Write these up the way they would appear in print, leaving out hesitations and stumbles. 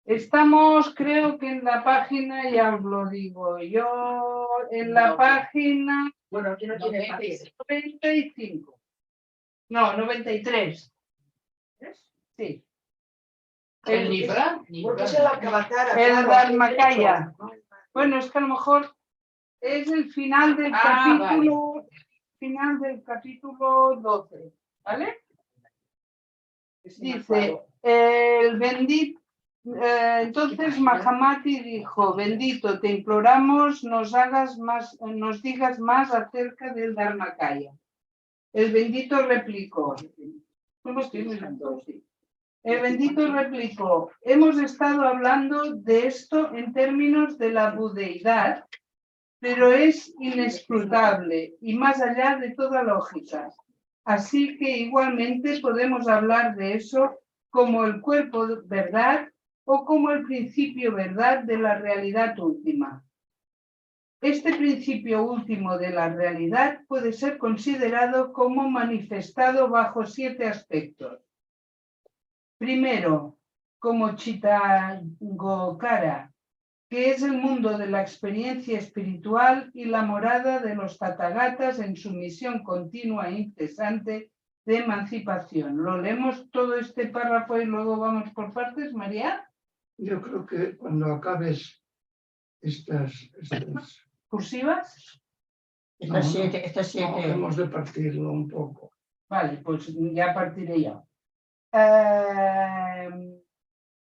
Estamos, creo que en la página, ya os lo digo, yo en la página... Bueno, aquí no tiene página. 95. No, 93. Sí. El Nifra. Porque es el Alcabatara. El claro, Dharmakaya. ¿no? Bueno, es que a lo mejor es el final del capítulo, final del capítulo 12, ¿vale? Dice, el bendito, entonces Mahamati dijo, bendito, te imploramos nos digas más acerca del Dharmakaya. El bendito replicó, el bendito replicó, hemos estado hablando de esto en términos de la budeidad, pero es inescrutable y más allá de toda lógica. Así que igualmente podemos hablar de eso como el cuerpo verdad o como el principio verdad de la realidad última. Este principio último de la realidad puede ser considerado como manifestado bajo 7 aspectos. Primero, como Chittagokara, que es el mundo de la experiencia espiritual y la morada de los Tathagatas en su misión continua e incesante de emancipación. ¿Lo leemos todo este párrafo y luego vamos por partes, María? Yo creo que cuando acabes estas ¿Cursivas? Estas siete. hemos de partirlo un poco. Vale, pues ya partiré yo.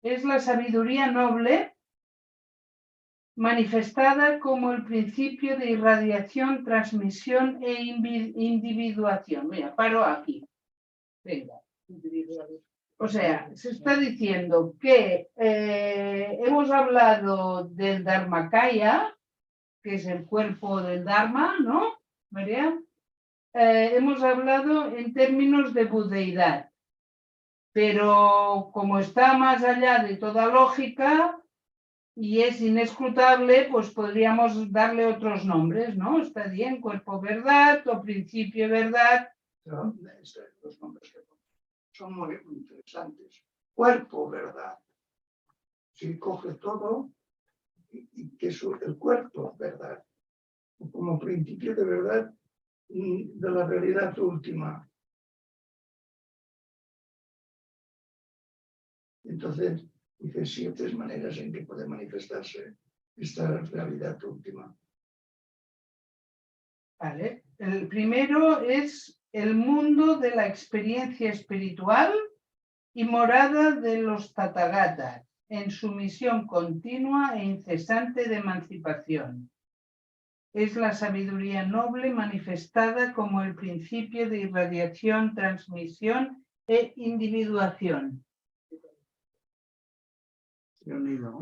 Es la sabiduría noble manifestada como el principio de irradiación, transmisión e individuación. Mira, paro aquí. Venga. O sea, se está diciendo que hemos hablado del Dharmakaya, que es el cuerpo del Dharma, ¿no, María? Hemos hablado en términos de budeidad, pero como está más allá de toda lógica, y es inescrutable, pues podríamos darle otros nombres, ¿no? Está bien, cuerpo verdad o principio verdad. Pero los nombres que son muy interesantes. Cuerpo verdad. Si coge todo y que es el cuerpo verdad, como principio de verdad de la realidad última. Entonces, dice 7 maneras en que puede manifestarse esta realidad última. Vale. El primero es el mundo de la experiencia espiritual y morada de los Tathagatas en su misión continua e incesante de emancipación. Es la sabiduría noble manifestada como el principio de irradiación, transmisión e individuación.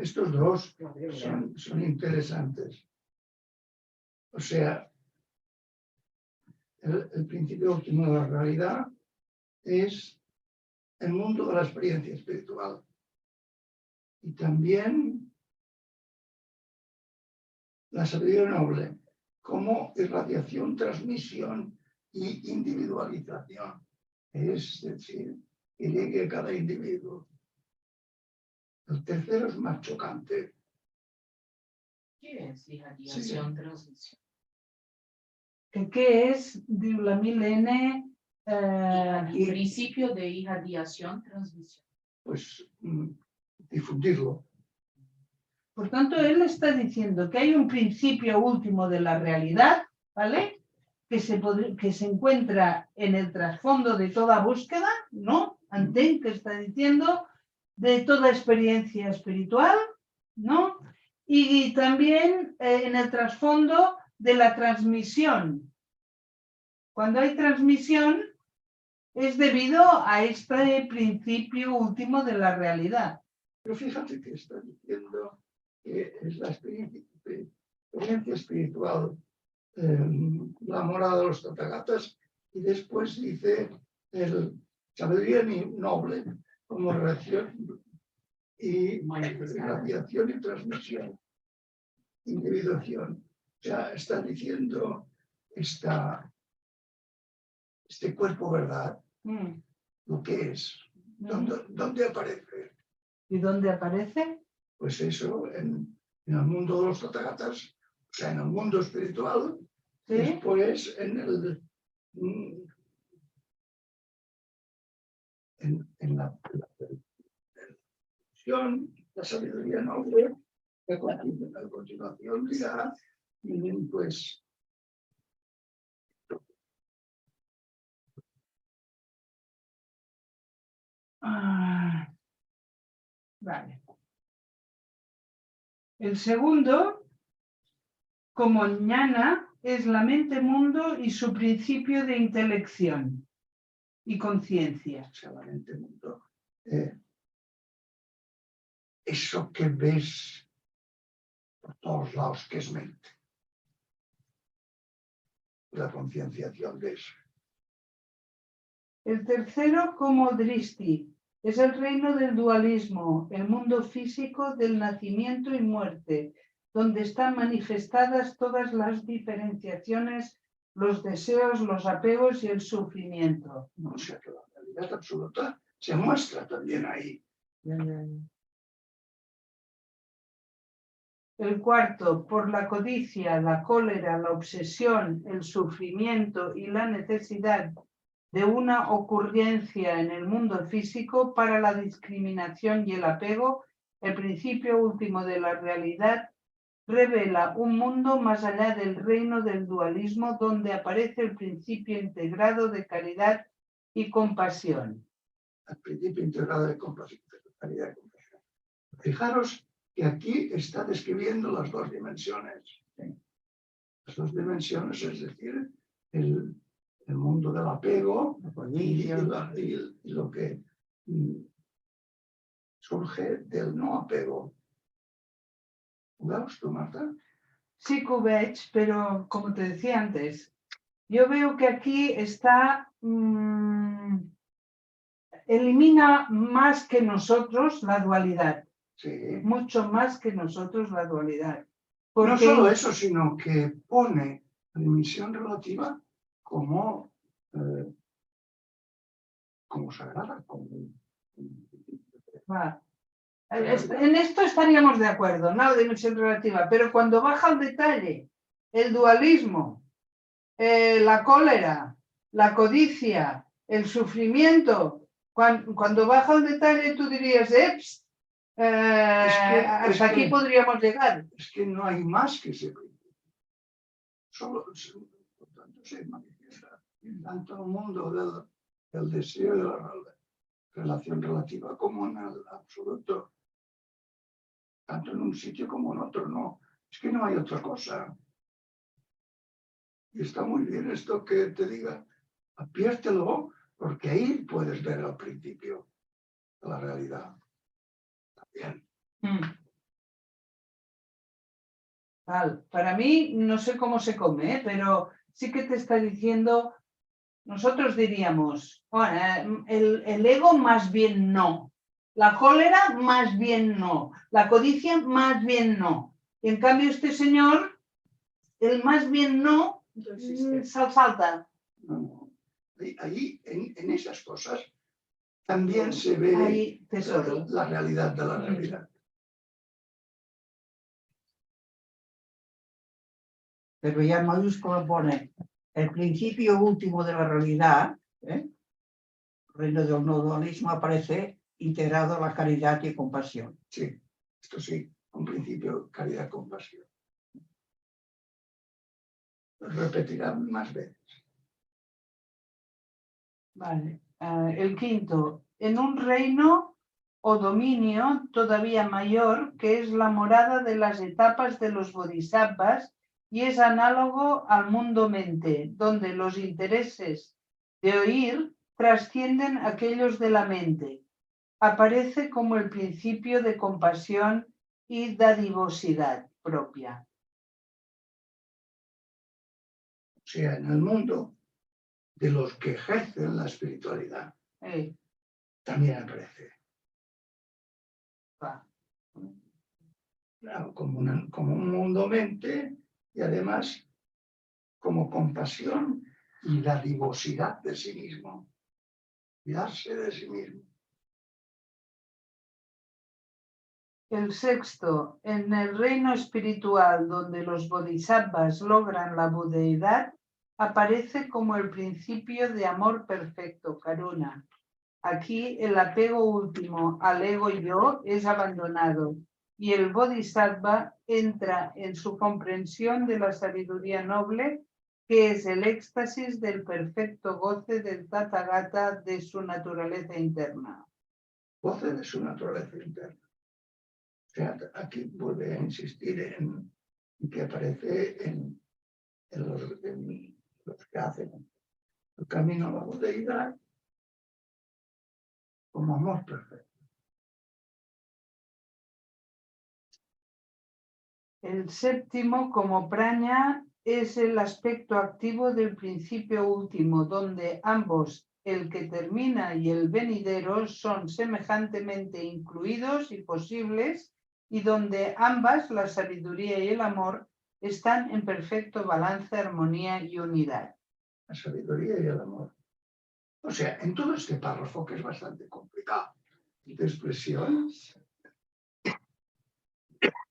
Estos dos son interesantes. O sea, el principio último de la realidad es el mundo de la experiencia espiritual. Y también la sabiduría noble como irradiación, transmisión y individualización. Es decir, que llegue a cada individuo. El tercero es más chocante. ¿Qué es irradiación, transmisión? ¿Qué es? Diu la milene. Principio de irradiación, transmisión. Pues difundirlo. Por tanto, él está diciendo que hay un principio último de la realidad, ¿vale? Que se encuentra en el trasfondo de toda búsqueda, ¿no? Anten, que está diciendo, de toda experiencia espiritual, ¿no? Y también en el trasfondo de la transmisión. Cuando hay transmisión, es debido a este principio último de la realidad. Pero fíjate que está diciendo que es la experiencia espiritual, la morada de los Tathagatas, y después dice el sabiduría noble como radiación y radiación y transmisión, individuación. O sea, está diciendo este cuerpo verdad, lo que es, ¿dónde aparece? ¿Y dónde aparece? pues eso, en el mundo de los tathagatas, o sea, en el mundo espiritual, ¿Sí? después en la sabiduría noble, que a continuación dirá, pues, vale. El segundo, como ñana, es la mente mundo y su principio de intelección y conciencia. solamente mundo. Eso que ves por todos lados que es mente. La concienciación de eso. El tercero, como drishti, es el reino del dualismo, el mundo físico del nacimiento y muerte, donde están manifestadas todas las diferenciaciones, los deseos, los apegos y el sufrimiento. O sea que la realidad absoluta se muestra también ahí. El cuarto, por la codicia, la cólera, la obsesión, el sufrimiento y la necesidad de una ocurrencia en el mundo físico para la discriminación y el apego, el principio último de la realidad revela un mundo más allá del reino del dualismo donde aparece el principio integrado de caridad y compasión. El principio integrado de compasión, de caridad y compasión. Fijaros que aquí está describiendo las dos dimensiones. ¿Sí? Las dos dimensiones, es decir, el mundo del apego y lo que surge del no apego. ¿Ho veus tu, Marta? Sí que ho veig, pero como te decía antes, yo veo que aquí está, elimina más que nosotros la dualidad, Sí. mucho más que nosotros la dualidad. No solo eso, sino que pone la dimensión relativa como sagrada, como en esto estaríamos de acuerdo, no la dimensión relativa, pero cuando baja al detalle, el dualismo, la cólera, la codicia, el sufrimiento, cuando baja al detalle tú dirías, hasta aquí podríamos llegar. Es que no hay más que ese principio. Por tanto, se manifiesta tanto en el mundo del deseo y de la relación relativa como en el absoluto. Tanto en un sitio como en otro, no. Es que no hay otra cosa. Y está muy bien esto que te diga, adviértelo, porque ahí puedes ver al principio de la realidad. También. Para mí, no sé cómo se come, pero sí que te está diciendo, nosotros diríamos, bueno, el ego más bien no, la cólera más bien no, la codicia más bien no. Y en cambio este señor, el más bien no, salta. No. Ahí, en esas cosas, también se ve ahí, la realidad de la realidad. Pero ya en mayúscula pone el principio último de la realidad, el reino del no dualismo, aparece integrado a la caridad y compasión. Sí, esto sí, un principio caridad y compasión. Repetirá más veces. Vale. El quinto, en un reino o dominio todavía mayor, que es la morada de las etapas de los bodhisattvas y es análogo al mundo mente, donde los intereses de oír trascienden aquellos de la mente. Aparece como el principio de compasión y dadivosidad propia. O sea, en el mundo de los que ejercen la espiritualidad, también aparece. Claro, como un mundo mente y además como compasión y dadivosidad de sí mismo, cuidarse de sí mismo. El sexto, en el reino espiritual donde los bodhisattvas logran la budeidad, aparece como el principio de amor perfecto, karuna. Aquí el apego último al ego yo es abandonado y el bodhisattva entra en su comprensión de la sabiduría noble, que es el éxtasis del perfecto goce del Tathagata de su naturaleza interna. Goce de su naturaleza interna. O sea, aquí vuelve a insistir en que aparece en los que hacen el camino a la budeidad como amor perfecto. El séptimo, como praña, es el aspecto activo del principio último, donde ambos, el que termina y el venidero, son semejantemente incluidos y posibles, y donde ambas, la sabiduría y el amor, están en perfecto balance, armonía y unidad. La sabiduría y el amor. O sea, en todo este párrafo, que es bastante complicado de expresión,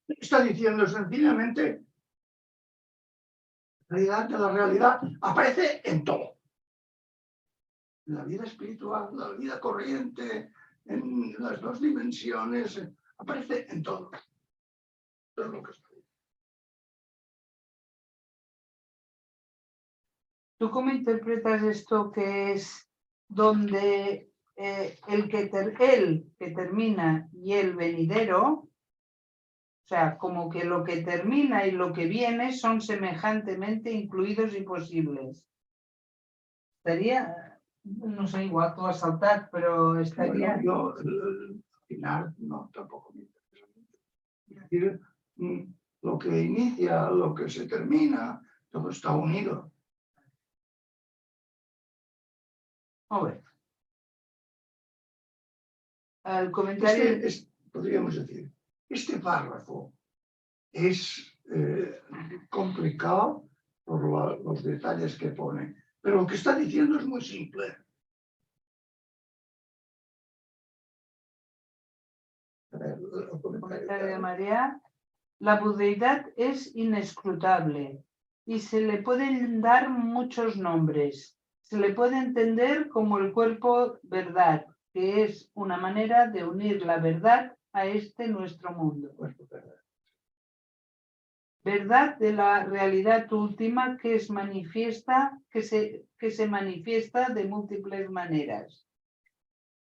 está diciendo sencillamente la realidad de la realidad aparece en todo. En la vida espiritual, en la vida corriente, en las dos dimensiones, aparece en todo. Eso es lo que está diciendo. ¿Tú cómo interpretas esto que es donde el que termina y el venidero, o sea, como que lo que termina y lo que viene son semejantemente incluidos y posibles? Estaría, no sé, igual tú has saltado, pero estaría... Bueno, yo al final no, tampoco me interesa mucho. Es decir, lo que inicia, lo que se termina, todo está unido. A ver. El comentario... Podríamos decir, este párrafo es complicado por los detalles que pone, pero lo que está diciendo es muy simple. El comentario de María: la budeidad es inescrutable y se le pueden dar muchos nombres. Se le puede entender como el cuerpo verdad, que es una manera de unir la verdad a este nuestro mundo. Verdad de la realidad última que se manifiesta de múltiples maneras.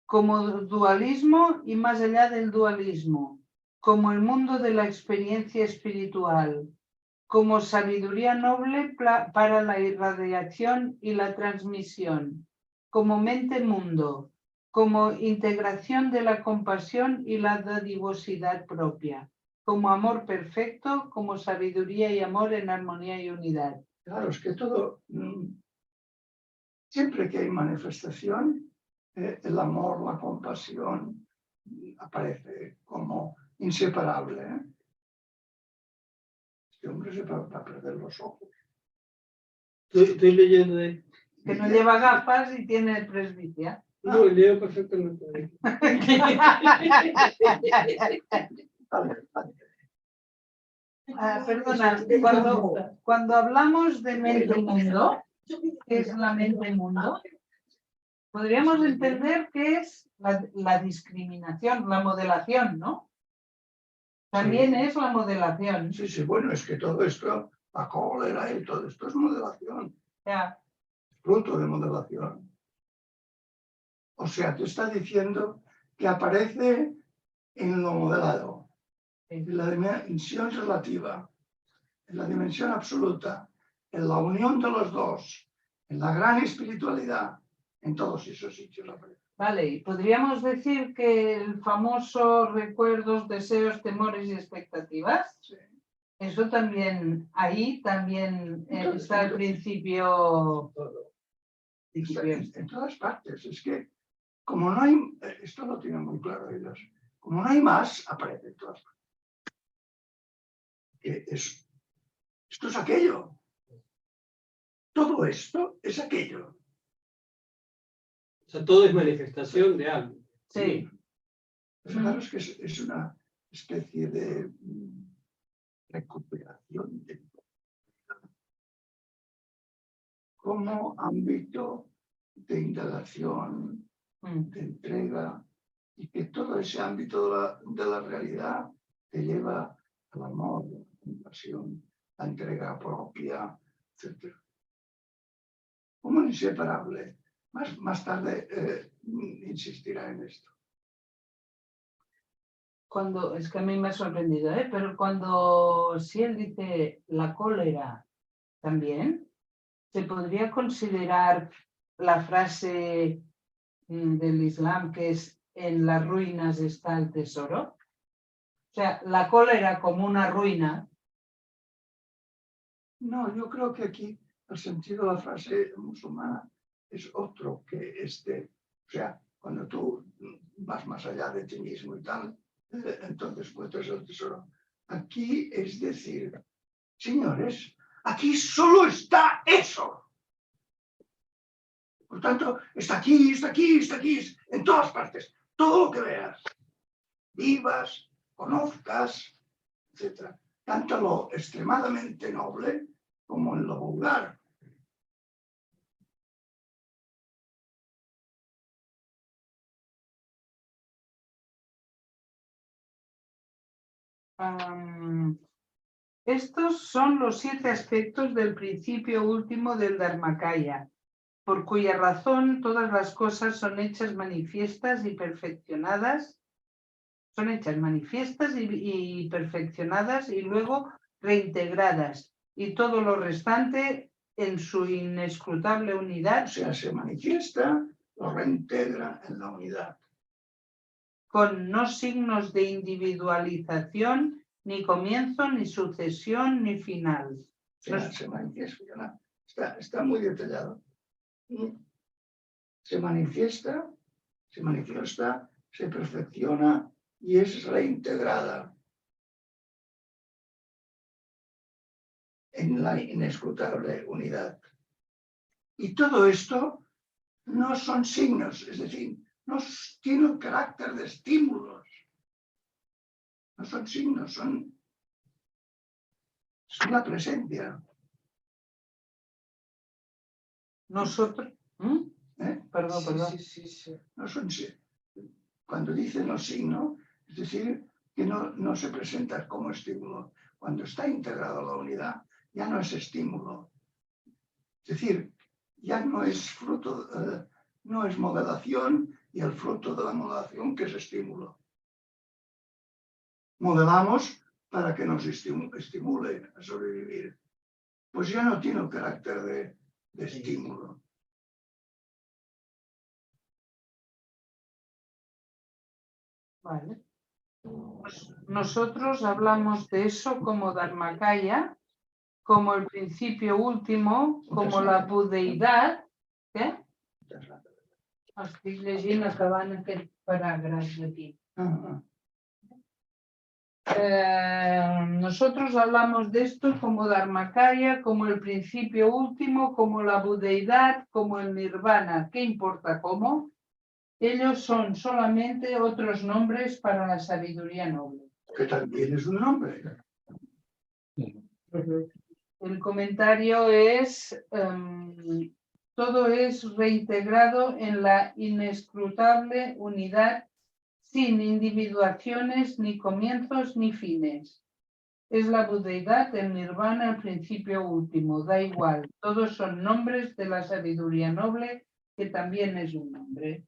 Como dualismo y más allá del dualismo, como el mundo de la experiencia espiritual, como sabiduría noble para la irradiación y la transmisión, como mente-mundo, como integración de la compasión y la dadivosidad propia, como amor perfecto, como sabiduría y amor en armonía y unidad. Claro, es que todo, siempre que hay manifestación, el amor, la compasión, aparece como inseparable. Este hombre se va a perder los ojos. Estoy leyendo de... Que no lleva gafas y tiene presbicia. No, leo perfectamente. Perdona, cuando hablamos de mente-mundo, ¿qué es la mente-mundo? Podríamos entender que es la discriminación, la modelación, ¿no? También Sí. es la modelación. Sí, sí, bueno, es que todo esto, la cólera y todo esto es modelación, Ya. fruto de modelación. O sea, te está diciendo que aparece en lo modelado, en la dimensión relativa, en la dimensión absoluta, en la unión de los dos, en la gran espiritualidad, en todos esos sitios aparece. Vale, y podríamos decir que el famoso recuerdos, deseos, temores y expectativas, Sí. eso también, ahí también está el principio. En todas partes. Es que, como no hay, esto lo tienen muy claro ellos, como no hay más, aparece en todas partes. Que esto es aquello. Todo esto es aquello. O sea, todo es manifestación de algo. Sí. Fijaros que es una especie de recuperación de como ámbito de indagación, de entrega, y que todo ese ámbito de la realidad te lleva al amor, a la compasión, la entrega propia, etc. Como inseparable. Más tarde insistirá en esto. Cuando, es que a mí me ha sorprendido, pero cuando si él dice la cólera también, ¿se podría considerar la frase del Islam que es en las ruinas está el tesoro? O sea, la cólera como una ruina. No, yo creo que aquí el sentido de la frase musulmana es otro que este. O sea, cuando tú vas más allá de ti mismo y tal, entonces encuentras el tesoro. Aquí es decir, señores, aquí solo está eso. Por tanto, está aquí, está aquí, está aquí, en todas partes. Todo lo que veas, vivas, conozcas, etc. Tanto lo extremadamente noble como en lo vulgar. Estos son los 7 aspectos del principio último del Dharmakaya, por cuya razón todas las cosas son hechas manifiestas y perfeccionadas, y luego reintegradas, y todo lo restante en su inescrutable unidad. O sea, se manifiesta, lo reintegra en la unidad. Con no signos de individualización, ni comienzo, ni sucesión, ni final. O sea, se manifiesta, está muy detallado. Se manifiesta, se perfecciona y es reintegrada en la inescrutable unidad. Y todo esto no son signos, es decir, no tienen carácter de estímulos. No son signos, son la presencia. Nosotros. Perdón. Sí. No son, cuando dicen los signos, es decir, que no se presenta como estímulo. Cuando está integrado a la unidad, ya no es estímulo. Es decir, ya no es fruto, no es modelación, y el fruto de la modelación que es estímulo. Modelamos para que nos estimule a sobrevivir. Pues ya no tiene el carácter de estímulo. Vale. Pues nosotros hablamos de eso como Dharmakaya, como el principio último, como la budeïtat. Què? Estic llegint acabant aquest paràgraf d'aquí. Nosotros hablamos de esto como Dharmakaya, como el principio último, como la budeïtat, como el nirvana. ¿Qué importa cómo? Ellos son solamente otros nombres para la sabiduría noble. Que también es un nombre. El comentario es, todo es reintegrado en la inescrutable unidad sin individuaciones, ni comienzos, ni fines. Es la budeïtat, el nirvana, el principio último, da igual. Todos son nombres de la sabiduría noble, que también es un nombre.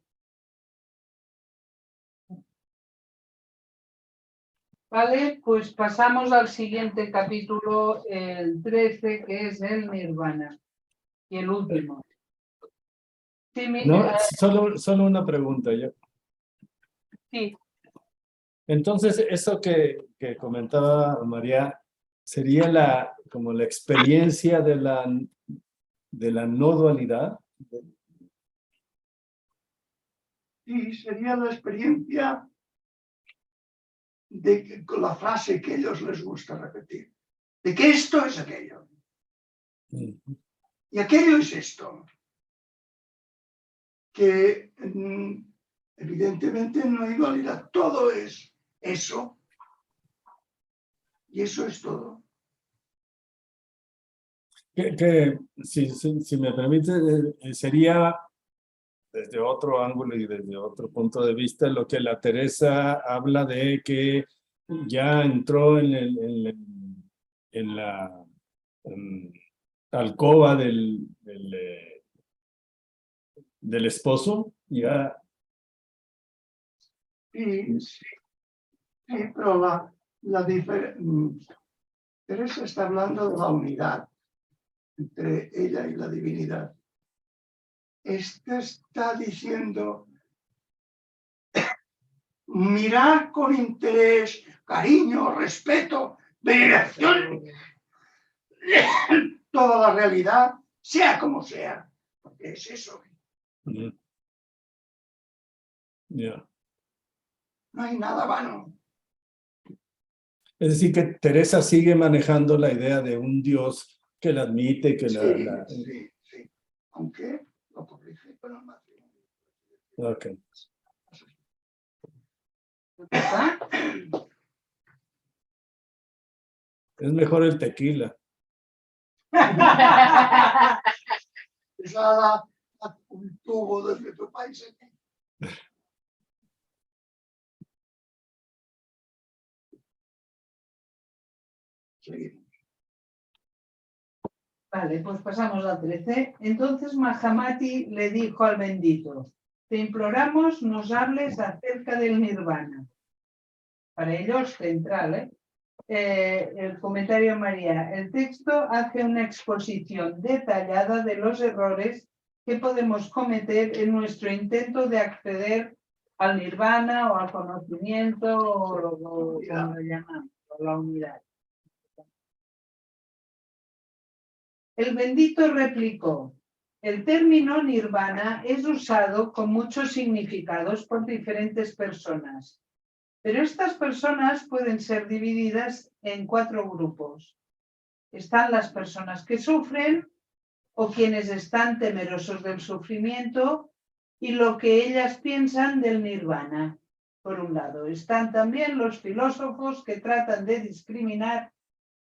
Vale, pues pasamos al siguiente capítulo, el 13, que es el nirvana. Y el último. Sí, No, solo una pregunta. sí. Entonces, eso que comentaba María, ¿sería como la experiencia de la no dualidad? Sí, sería la experiencia con la frase que a ellos les gusta repetir, de que esto es aquello. Y aquello es esto. Que evidentemente no hay dualidad, todo es eso, Y eso es todo. Si me permite, sería desde otro ángulo y desde otro punto de vista lo que la Teresa habla de que ya entró en la alcoba del esposo, ya. Sí, sí, pero Teresa está hablando de la unidad entre ella y la divinidad. Esta está diciendo mirar con interés, cariño, respeto, veneración toda la realidad, sea como sea, porque es eso. Ya. No hay nada vano. Es decir, que Teresa sigue manejando la idea de un Dios que la admite, que Sí. Aunque lo corrige con el matrimonio. Ok. Es mejor el tequila. Es nada un tubo desde tu país. Seguimos. Vale, pues pasamos al 13. Entonces Mahamati le dijo al bendito: te imploramos nos hables acerca del nirvana. Para ellos central, el comentario María. El texto hace una exposición detallada de los errores que podemos cometer en nuestro intento de acceder al nirvana o al conocimiento o como lo llamamos, o la unidad. El bendito replicó: el término nirvana es usado con muchos significados por diferentes personas, pero estas personas pueden ser divididas en 4 grupos. Están las personas que sufren o quienes están temerosos del sufrimiento y lo que ellas piensan del nirvana. Por un lado, están también los filósofos que tratan de discriminar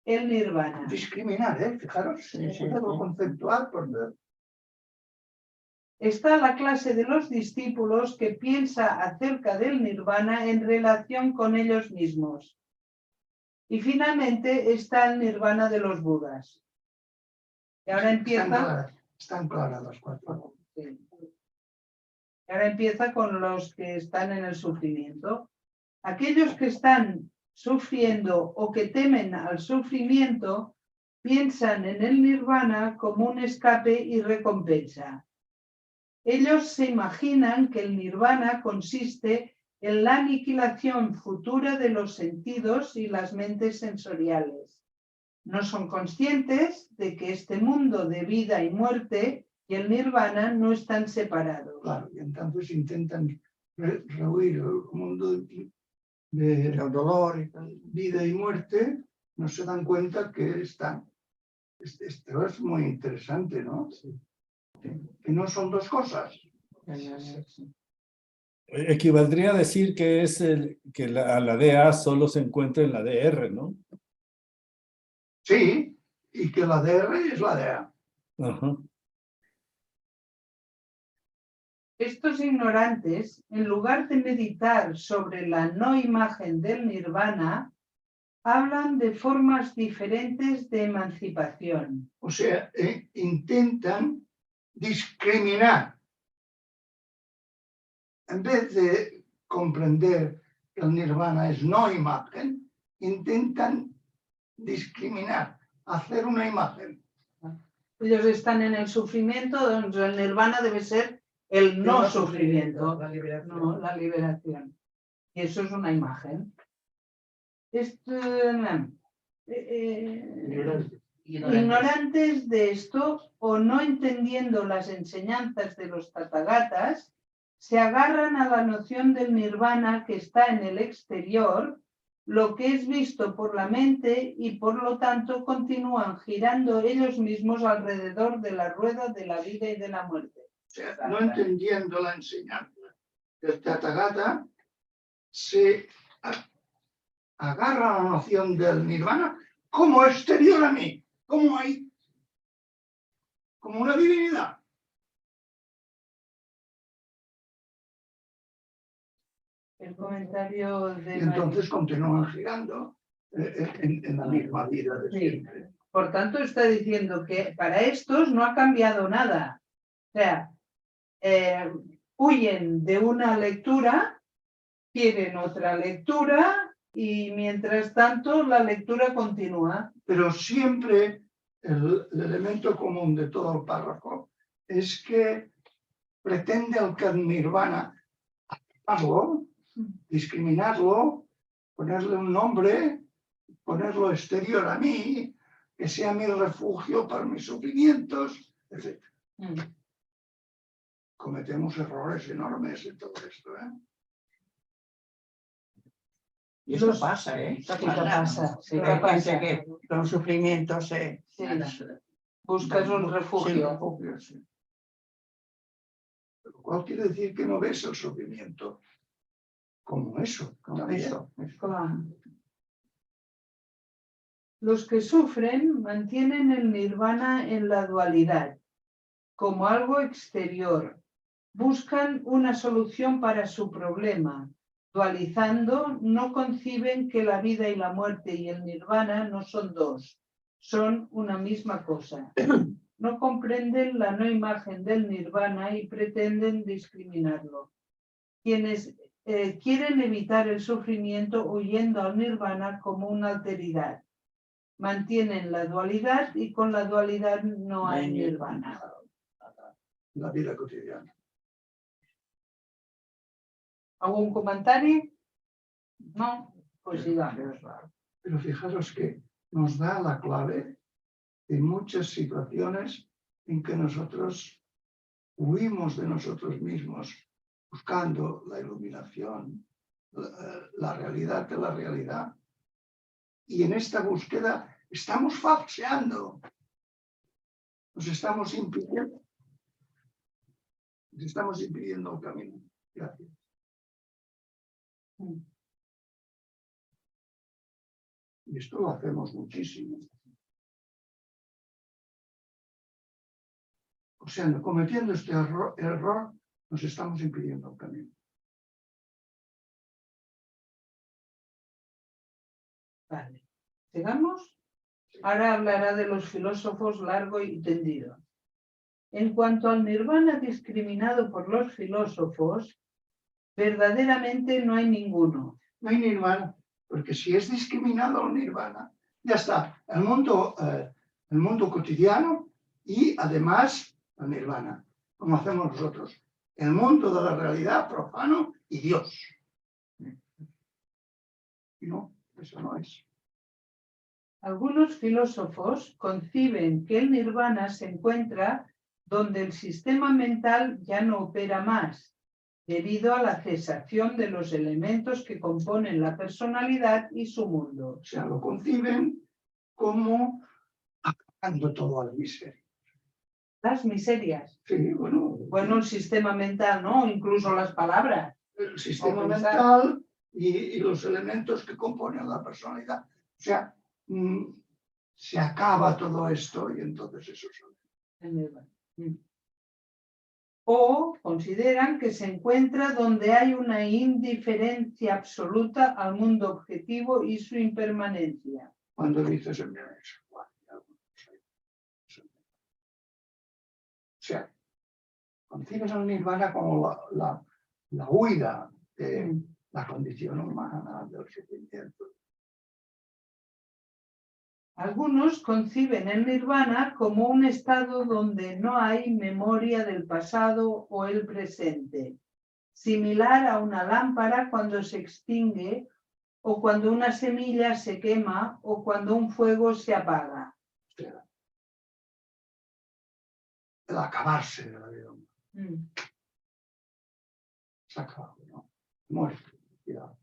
el nirvana. Discriminar, fijaros, algo conceptual por ver. Está la clase de los discípulos que piensa acerca del nirvana en relación con ellos mismos. Y finalmente está el nirvana de los budas. Y ahora empieza... Están claras las 4. Sí. Y ahora empieza con los que están en el sufrimiento. Aquellos que están sufriendo o que temen al sufrimiento piensan en el nirvana como un escape y recompensa. Ellos se imaginan que el nirvana consiste en la aniquilación futura de los sentidos y las mentes sensoriales. No son conscientes de que este mundo de vida y muerte y el nirvana no están separados. Claro, y entonces intentan rehuir el mundo de dolor, vida y muerte, no se dan cuenta que están. Esto es muy interesante, ¿no? Sí. Que no son 2 cosas. Equivaldría a decir que es que la DA solo se encuentra en la DR, ¿no? Sí, y que la DR es la DA. Ajá. Estos ignorantes, en lugar de meditar sobre la no imagen del nirvana, hablan de formas diferentes de emancipación. O sea, intentan discriminar. En vez de comprender que el nirvana es no imagen, intentan discriminar, hacer una imagen. Ellos están en el sufrimiento, donde el nirvana debe ser el no sufrimiento, la liberación. Y eso es una imagen. Ignorantes de esto o no entendiendo las enseñanzas de los Tathagatas, se agarran a la noción del nirvana que está en el exterior, lo que es visto por la mente, y por lo tanto continúan girando ellos mismos alrededor de la rueda de la vida y de la muerte. O sea, no entendiendo la enseñanza del Tathagata, se agarra la noción del nirvana como exterior a mí, como ahí, como una divinidad. El comentario de Y entonces continúan girando en la misma vida de Sí. siempre. Por tanto, está diciendo que para estos no ha cambiado nada. O sea, huyen de una lectura, quieren otra lectura y mientras tanto la lectura continúa. Pero siempre el elemento común de todo el párrafo es que pretende el nirvana atacarlo, discriminarlo, ponerle un nombre, ponerlo exterior a mí, que sea mi refugio para mis sufrimientos, etc. Mm. Cometemos errores enormes en todo esto, ¿eh? Y eso pasa, ¿eh? Sí que pasa, sí que Hay pasa. gente que con sufrimientos se... Sí. Buscas un refugio. refugio, sí. Lo cual quiere decir que no ves el sufrimiento como eso, como eso. Claro. Los que sufren mantienen el nirvana en la dualidad, como algo exterior. Buscan una solución para su problema. Dualizando, no conciben que la vida y la muerte y el nirvana no son dos, son una misma cosa. No comprenden la no imagen del nirvana y pretenden discriminarlo. Quienes quieren evitar el sufrimiento huyendo al nirvana como una alteridad. Mantienen la dualidad y con la dualidad no hay nirvana. La vida cotidiana. ¿Algún comentario? No, pues sigamos. Pero fijaros que nos da la clave de muchas situaciones en que nosotros huimos de nosotros mismos buscando la iluminación, la realidad de la realidad. Y en esta búsqueda estamos falseando, nos estamos impidiendo el camino. Gracias. Y esto lo hacemos muchísimo. O sea, cometiendo este error, nos estamos impidiendo el camino. Vale. ¿Sigamos? Ahora hablará de los filósofos largo y tendido. En cuanto al nirvana discriminado por los filósofos, verdaderamente no hay ninguno. No hay nirvana, porque si es discriminado el nirvana, ya está, el mundo cotidiano y además el nirvana, como hacemos nosotros, el mundo de la realidad profano y Dios. Y no, eso no es. Algunos filósofos conciben que el nirvana se encuentra donde el sistema mental ya no opera más, debido a la cesación de los elementos que componen la personalidad y su mundo. O sea, lo conciben como apagando todo al miseria. Las miserias. Sí, Bueno, el sistema mental, ¿no? Incluso las palabras. el sistema o pensar. mental y los elementos que componen la personalidad. O sea, se acaba todo esto y entonces eso sale. O consideran que se encuentra donde hay una indiferencia absoluta al mundo objetivo y su impermanencia. Cuando dices en o sea, concibes el nirvana como la huida de la condición humana, del sufrimiento. Algunos conciben el nirvana como un estado donde no hay memoria del pasado o el presente, similar a una lámpara cuando se extingue o cuando una semilla se quema o cuando un fuego se apaga. O sea, el acabarse de la vida humana. Se acaba, ¿no? Muerte. Ya.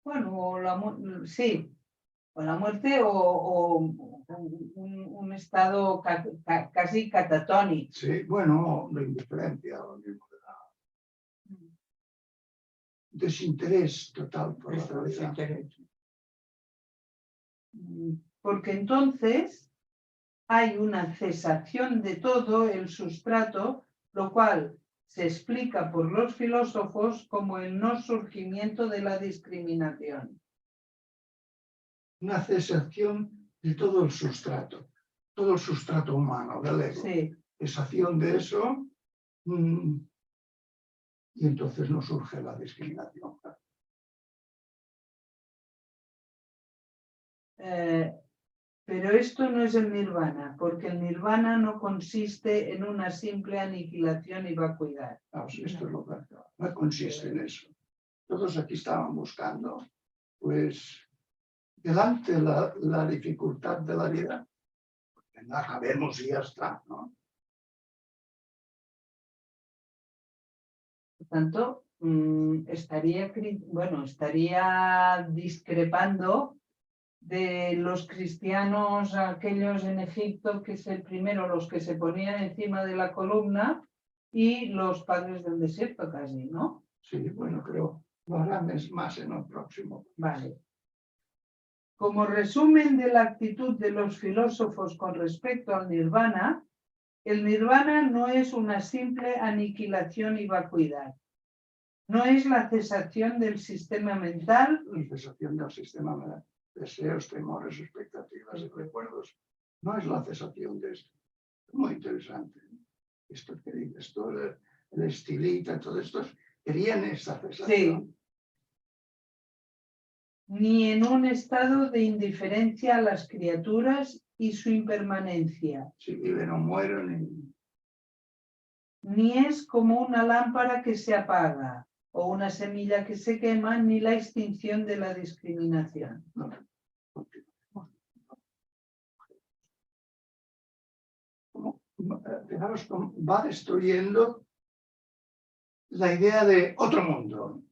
Bueno, sí. O la muerte o un estado casi catatónico. Sí, bueno, la indiferencia, lo mismo de la desinterés total por la realidad. Porque entonces hay una cesación de todo el sustrato, lo cual se explica por los filósofos como el no surgimiento de la discriminación. Una cesación de todo el sustrato humano, del ego. Sí, Cesación de eso, y entonces no surge la discriminación. pero esto no es el nirvana, porque el nirvana no consiste en una simple aniquilación y vacuidad. Vamos, esto es lo que no consiste en eso. Todos aquí estaban buscando, pues, delante de la dificultad de la vida, pues, la sabemos y ya está, ¿no? Por tanto, estaría discrepando de los cristianos, aquellos en Egipto, que es el primero, los que se ponían encima de la columna, y los padres del desierto casi, ¿no? Sí, bueno, creo lo harán más en el próximo. Vale. Como resumen de la actitud de los filósofos con respecto al nirvana, el nirvana no es una simple aniquilación y vacuidad. No es la cesación del sistema mental. La cesación del sistema mental. Deseos, temores, expectativas y recuerdos. No es la cesación de esto. Muy interesante. Esto que dices, todo el estilita, todo esto, querían esa cesación. Sí. Ni en un estado de indiferencia a las criaturas y su impermanencia. Si viven o mueren. Ni es como una lámpara que se apaga o una semilla que se quema, ni la extinción de la discriminación. No. Fijaros cómo va destruyendo la idea de otro mundo.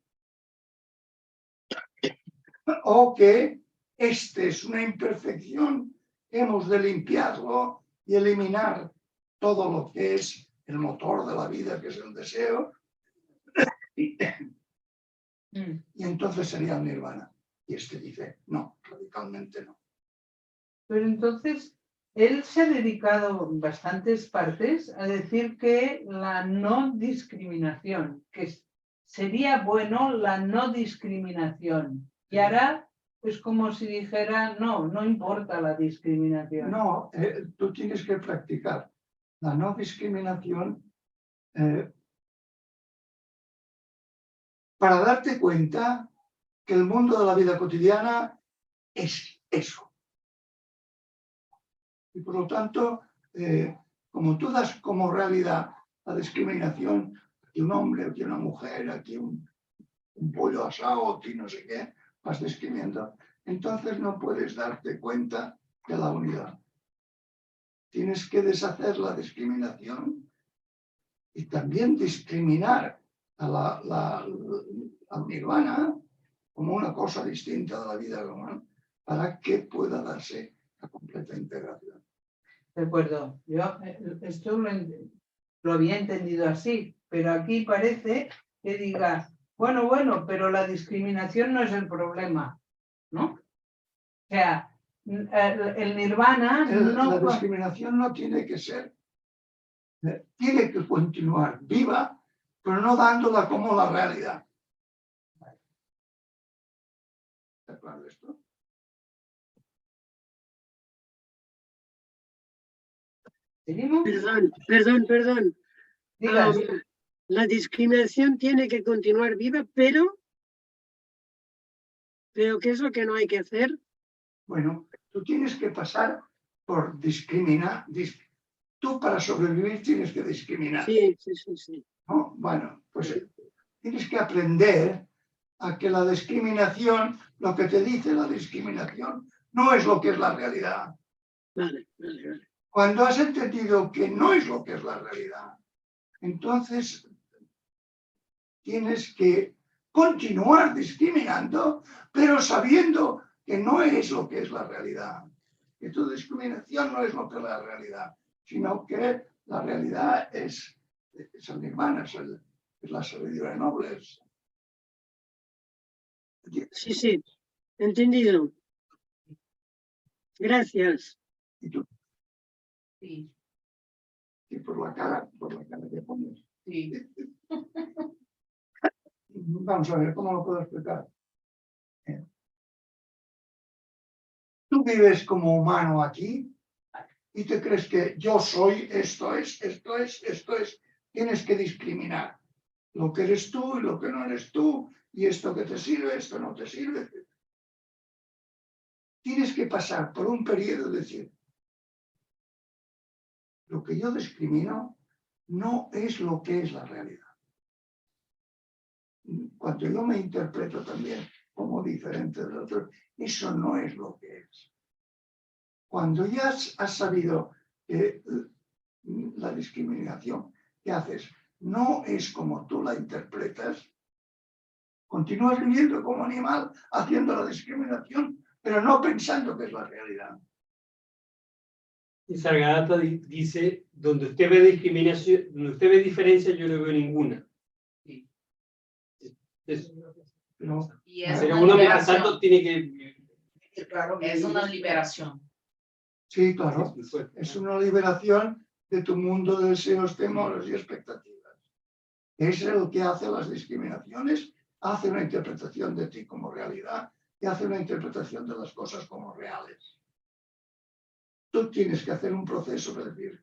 O que este es una imperfección, hemos de limpiarlo y eliminar todo lo que es el motor de la vida, que es el deseo, y entonces sería el nirvana. Y este dice, no, radicalmente no. Pero entonces, él se ha dedicado bastantes partes a decir que la no discriminación, que sería bueno la no discriminación. Y ahora es como si dijera, no importa la discriminación. No, tú tienes que practicar la no discriminación para darte cuenta que el mundo de la vida cotidiana es eso. Y por lo tanto, como tú das como realidad la discriminación, aquí un hombre, aquí una mujer, aquí un pollo asado, aquí no sé qué, vas discriminando, entonces no puedes darte cuenta de la unidad. Tienes que deshacer la discriminación y también discriminar al nirvana como una cosa distinta de la vida humana para que pueda darse la completa integración. De acuerdo, yo esto lo había entendido así, pero aquí parece que diga, bueno, pero la discriminación no es el problema, ¿no? O sea, el nirvana La discriminación no tiene que ser, tiene que continuar viva, pero no dándola como la realidad. ¿Está claro esto? ¿Seguimos? Perdón. Digas. La discriminación tiene que continuar viva, pero ¿qué es lo que no hay que hacer? Bueno, tú tienes que pasar por discriminar. Tú para sobrevivir tienes que discriminar. Sí. ¿No? Bueno, pues tienes que aprender a que la discriminación, lo que te dice la discriminación, no es lo que es la realidad. Vale. Cuando has entendido que no es lo que es la realidad, entonces tienes que continuar discriminando, pero sabiendo que no es lo que es la realidad. Que tu discriminación no es lo que es la realidad, sino que la realidad es el nirvana, es la sabiduría noble. Sí, entendido. Gracias. Y tú, Sí, y por la cara que pones. sí. Vamos a ver, ¿cómo lo puedo explicar? Tú vives como humano aquí y te crees que yo soy, esto es. Tienes que discriminar lo que eres tú y lo que no eres tú, y esto que te sirve, esto no te sirve. Tienes que pasar por un periodo de decir, lo que yo discrimino no es lo que es la realidad. Cuando yo me interpreto también como diferente del otro, eso no es lo que es. Cuando ya has sabido que la discriminación que haces no es como tú la interpretas, continúas viviendo como animal haciendo la discriminación, pero no pensando que es la realidad. Y Sargadatta dice, donde usted ve discriminación, donde usted ve diferencia, yo no veo ninguna. Sí. No, Y es Pero una uno mientras liberación. tanto tiene que... Claro, Es una liberación. sí, claro. Es una liberación de tu mundo de deseos, temores y expectativas. Es lo que hace las discriminaciones, hace una interpretación de ti como realidad y hace una interpretación de las cosas como reales. Tú tienes que hacer un proceso para decir,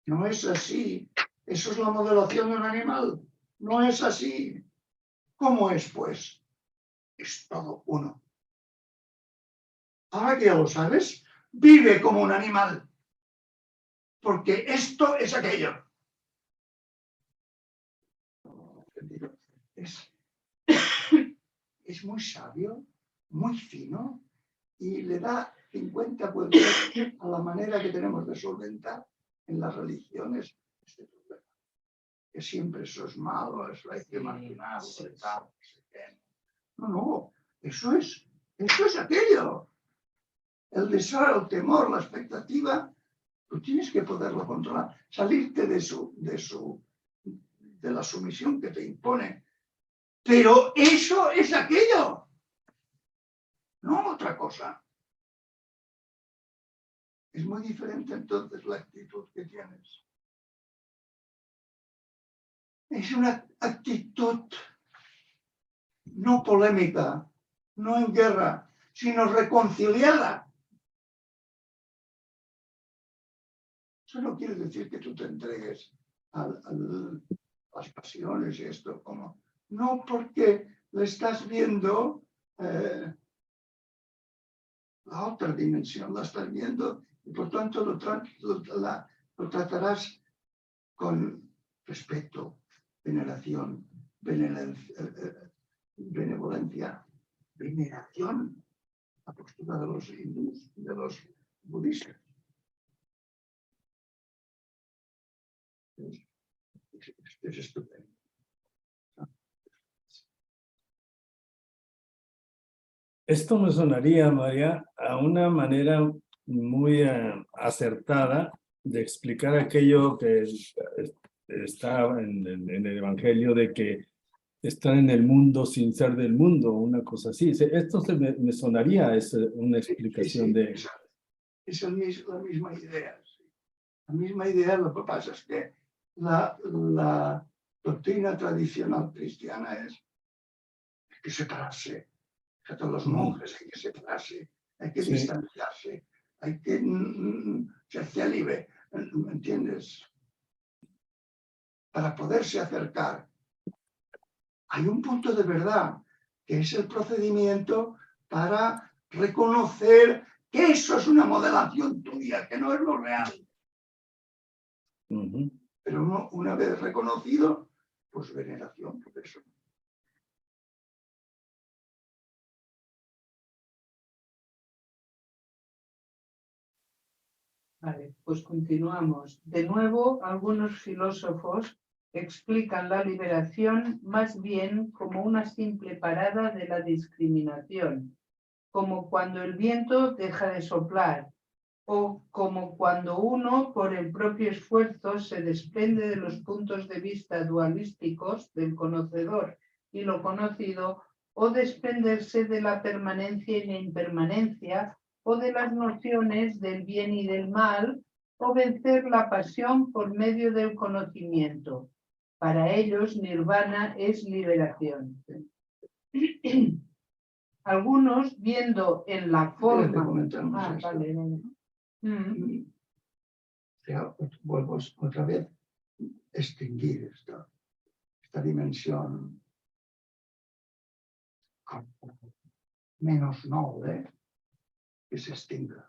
no es así, eso es la modelación de un animal, no es así. ¿Cómo es, pues? Es todo uno. Ahora que ya lo sabes, vive como un animal, porque esto es aquello. Es muy sabio, muy fino, y le da 50 vueltas a la manera que tenemos de solventar en las religiones este problema. Que siempre eso es malo, eso hay que marginarlo, tal, no sé qué. No, eso es aquello. El deseo, el temor, la expectativa, tú tienes que poderlo controlar, salirte de la sumisión que te impone. Pero eso es aquello, no otra cosa. Es muy diferente entonces la actitud que tienes. Es una actitud no polémica, no en guerra, sino reconciliada. Eso no quiere decir que tú te entregues a las pasiones y esto como. No, porque le estás viendo la otra dimensión, la estás viendo y por tanto lo tratarás con respeto, veneración, benevolencia, veneración, la postura de los hindús, de los budistas. Es estupendo. Esto me sonaría, María, a una manera muy acertada de explicar aquello que está en el Evangelio de que están en el mundo sin ser del mundo, una cosa así. Esto me sonaría una explicación de... Es la misma idea. Sí. La misma idea, lo que pasa es que la doctrina tradicional cristiana es que separarse. A todos los monjes hay que separarse, hay que distanciarse, hay que ser célibe, ¿me entiendes? Para poderse acercar. Hay un punto de verdad, que es el procedimiento para reconocer que eso es una modelación tuya, que no es lo real. Pero una vez reconocido, pues veneración por eso. Vale, pues continuamos. De nuevo, algunos filósofos explican la liberación más bien como una simple parada de la discriminación, como cuando el viento deja de soplar, o como cuando uno, por el propio esfuerzo, se desprende de los puntos de vista dualísticos del conocedor y lo conocido, o desprenderse de la permanencia y la impermanencia, o de las nociones del bien y del mal, o vencer la pasión por medio del conocimiento. Para ellos, nirvana es liberación. Algunos, viendo en la Espérate, forma... comentamos Ah, esto. vale, vale. Y ya, vuelvo otra vez extinguir esta dimensión menos noble que se extinga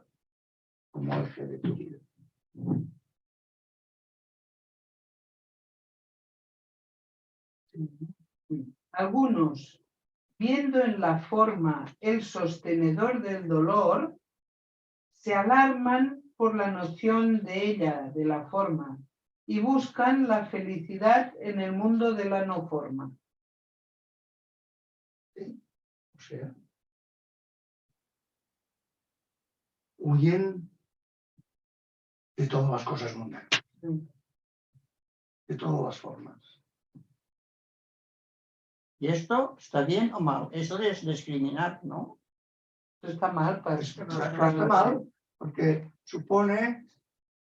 como eje de tu vida. Algunos, viendo en la forma el sostenedor del dolor, se alarman por la noción de ella, de la forma, y buscan la felicidad en el mundo de la no forma. O sea, huyen de todas las cosas mundanas, de todas las formas. ¿Y esto está bien o mal? Eso es discriminar, ¿no? Esto está mal, Está mal, porque supone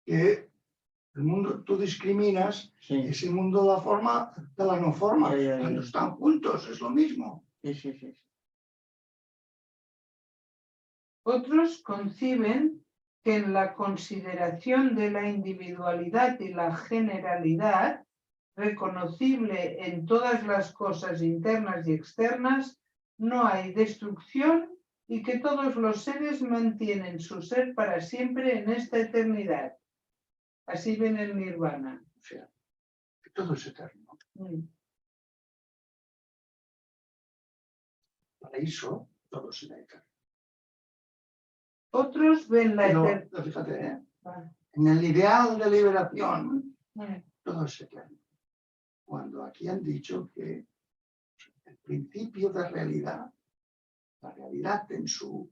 que el mundo, tú discriminas Sí, ese mundo de la forma de la no forma. Ya. Cuando están juntos, es lo mismo. sí. Otros conciben que en la consideración de la individualidad y la generalidad, reconocible en todas las cosas internas y externas, no hay destrucción y que todos los seres mantienen su ser para siempre en esta eternidad. Así ven el nirvana. O sea, que todo es eterno. Paraíso, todo será eterno. Otros ven la Pero, eternidad. fíjate, en el ideal de liberación, todo es eterno. Cuando aquí han dicho que el principio de realidad, la realidad en su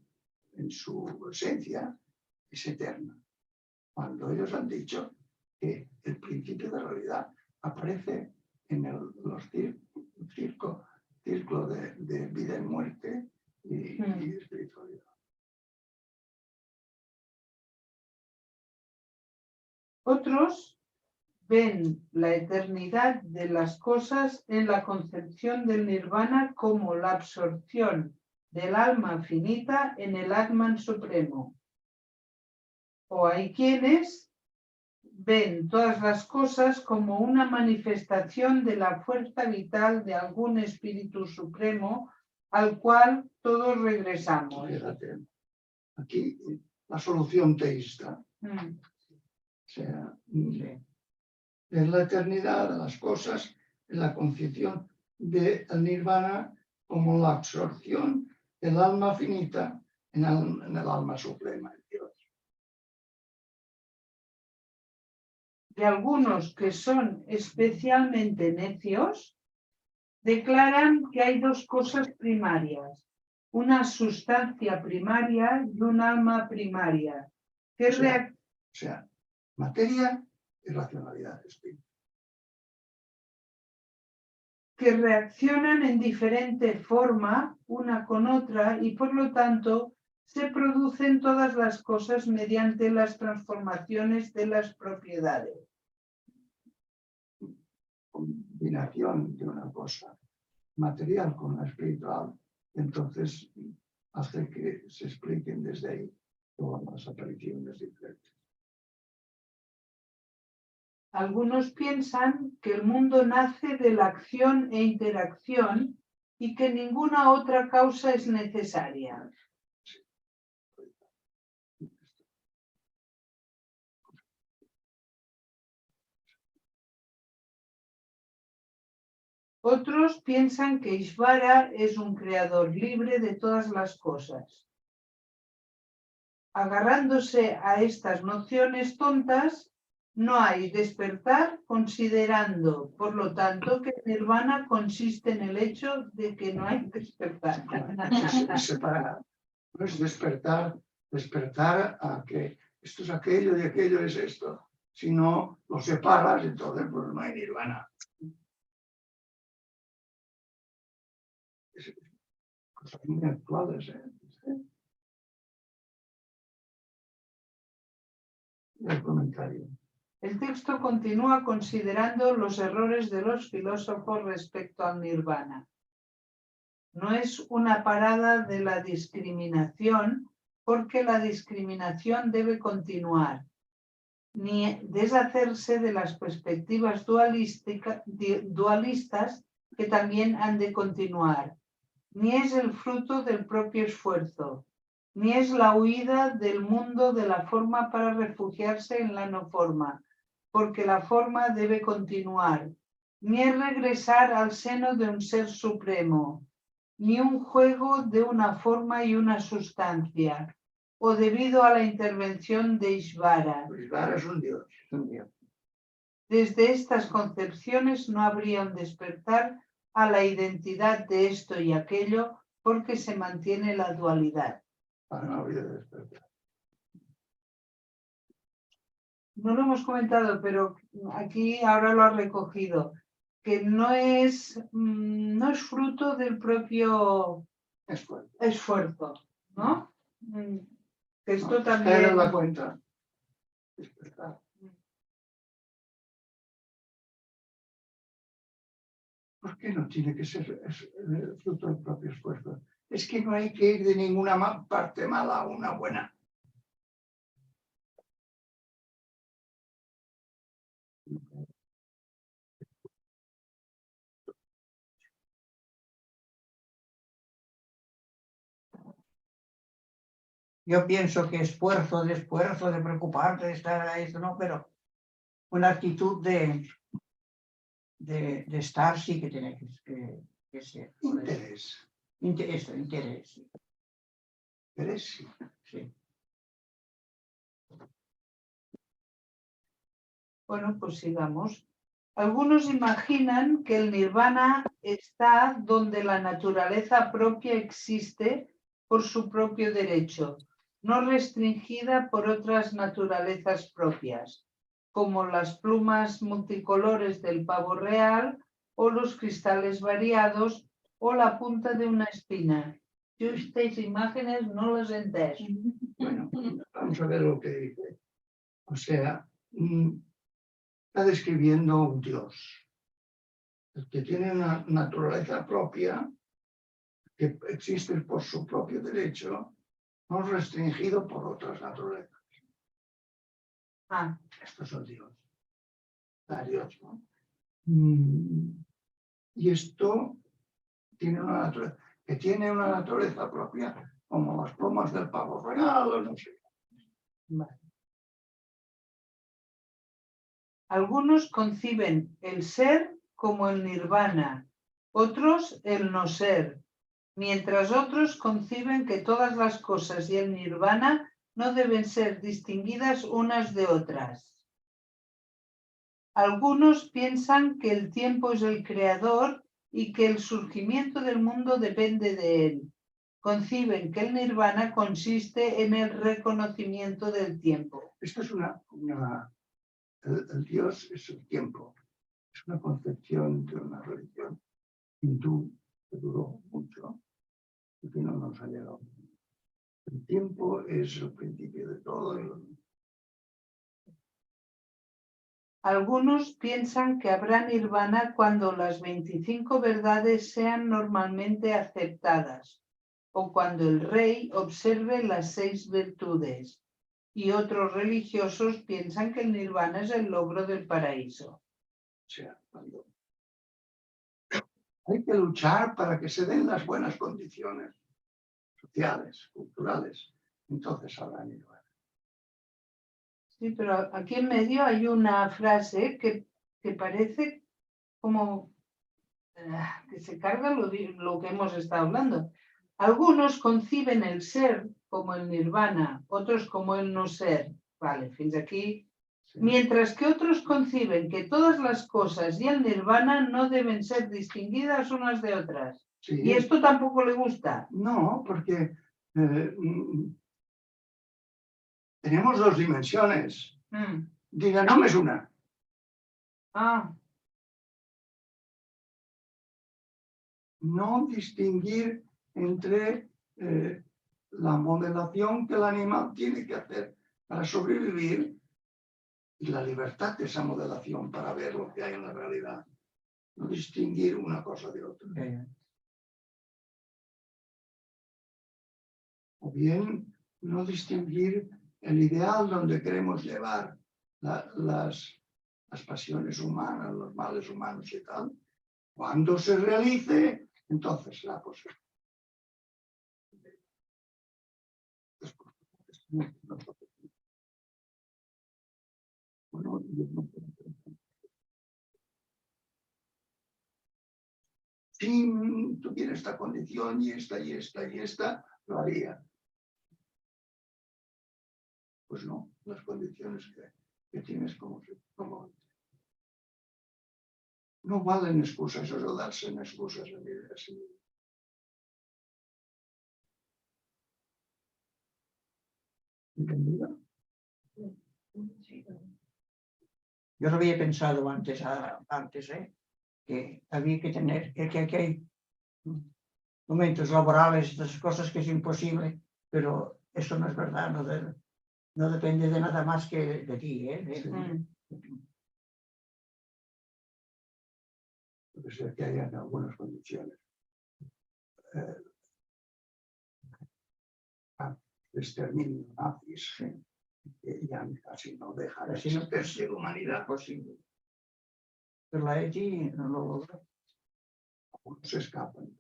esencia, es eterna. Cuando ellos han dicho que el principio de realidad aparece en los círculos de vida y muerte y espiritualidad. Otros ven la eternidad de las cosas en la concepción del nirvana como la absorción del alma finita en el Atman supremo. O hay quienes ven todas las cosas como una manifestación de la fuerza vital de algún espíritu supremo al cual todos regresamos. Fíjate, aquí la solución teísta. O sea, es la eternidad de las cosas, en la concepción del nirvana como la absorción del alma finita en el alma suprema de Dios. De algunos que son especialmente necios, declaran que hay dos cosas primarias, una sustancia primaria y un alma primaria, que, O sea, materia y racionalidad espíritu. que reaccionan en diferente forma una con otra y por lo tanto se producen todas las cosas mediante las transformaciones de las propiedades. Combinación de una cosa material con la espiritual, entonces hace que se expliquen desde ahí todas las apariciones diferentes. Algunos piensan que el mundo nace de la acción e interacción y que ninguna otra causa es necesaria. Otros piensan que Ishvara es un creador libre de todas las cosas. Agarrándose a estas nociones tontas, no hay despertar, considerando, por lo tanto, que nirvana consiste en el hecho de que no hay despertar. Separar. No es despertar a que esto es aquello y aquello es esto. Si no lo separas, entonces pues no hay nirvana. Cosas muy actuales, ¿eh? El comentario. El texto continúa considerando los errores de los filósofos respecto al nirvana. No es una parada de la discriminación, porque la discriminación debe continuar, ni deshacerse de las perspectivas dualistas que también han de continuar, ni es el fruto del propio esfuerzo, ni es la huida del mundo de la forma para refugiarse en la no forma, porque la forma debe continuar, ni es regresar al seno de un ser supremo, ni un juego de una forma y una sustancia, o debido a la intervención de Ishvara. Ishvara es un dios. Desde estas concepciones no habría un despertar a la identidad de esto y aquello, porque se mantiene la dualidad. No habría despertar. No lo hemos comentado, pero aquí ahora lo ha recogido, que no es fruto del propio esfuerzo, ¿no? Que esto No, también... caer en la cuenta. Despertar. ¿Por qué no tiene que ser fruto del propio esfuerzo? Es que no hay que ir de ninguna parte mala a una buena. Yo pienso que esfuerzo, de preocuparte, de estar a eso, no, pero una actitud de estar sí que tiene que ser. Interés. Interés. Interés, sí. Sí. Bueno, pues sigamos. Algunos imaginan que el nirvana está donde la naturaleza propia existe por su propio derecho, no restringida por otras naturalezas propias, como las plumas multicolores del pavo real o los cristales variados o la punta de una espina. Yo estas imágenes no las entiendo. Bueno, vamos a ver lo que dice. O sea, está describiendo un Dios, el que tiene una naturaleza propia, que existe por su propio derecho, no restringido por otras naturalezas. Esto es el Dios. Dios, ¿no? Y esto tiene una naturaleza propia, como las plumas del pavo real o no sé. Vale. Algunos conciben el ser como el nirvana, otros el no ser, mientras otros conciben que todas las cosas y el nirvana no deben ser distinguidas unas de otras. Algunos piensan que el tiempo es el creador y que el surgimiento del mundo depende de él. Conciben que el nirvana consiste en el reconocimiento del tiempo. Esto es el Dios es el tiempo. Es una concepción de una religión hindú que duró mucho y que no nos ha llegado. El tiempo es el principio de todo. Algunos piensan que habrá nirvana cuando las 25 verdades sean normalmente aceptadas o cuando el rey observe las 6 virtudes. Y otros religiosos piensan que el nirvana es el logro del paraíso. O sea, cuando hay que luchar para que se den las buenas condiciones sociales, culturales, entonces habrá nirvana. Sí, pero aquí en medio hay una frase que parece como que se carga lo que hemos estado hablando. Algunos conciben el ser como el nirvana, otros como el no ser. Vale, fins aquí. Sí. Mientras que otros conciben que todas las cosas y el nirvana no deben ser distinguidas unas de otras. Sí. ¿Y esto tampoco le gusta? No, porque tenemos dos dimensiones. Dinam es una. No distinguir entre la modelación que el animal tiene que hacer para sobrevivir y la libertad de esa modelación para ver lo que hay en la realidad. No distinguir una cosa de otra. O bien no distinguir el ideal donde queremos llevar las pasiones humanas, los males humanos y tal. Cuando se realice, entonces será posible. Bueno, si tuviera esta condición y esta y esta y esta, lo haría. Pues no, las condiciones que tienes como no valen excusas, eso es darse en excusas en mi vida. ¿Entendido? Yo lo había pensado antes, que había que tener, que hay momentos laborales, estas cosas que es imposible, pero eso no es verdad, no depende de nada más que de ti. Puede ser que haya algunas condiciones. Exterminio nazis, que ya casi no deja de existir la humanidad. Posible. Pero la ETI no lo logra. Algunos se escapan.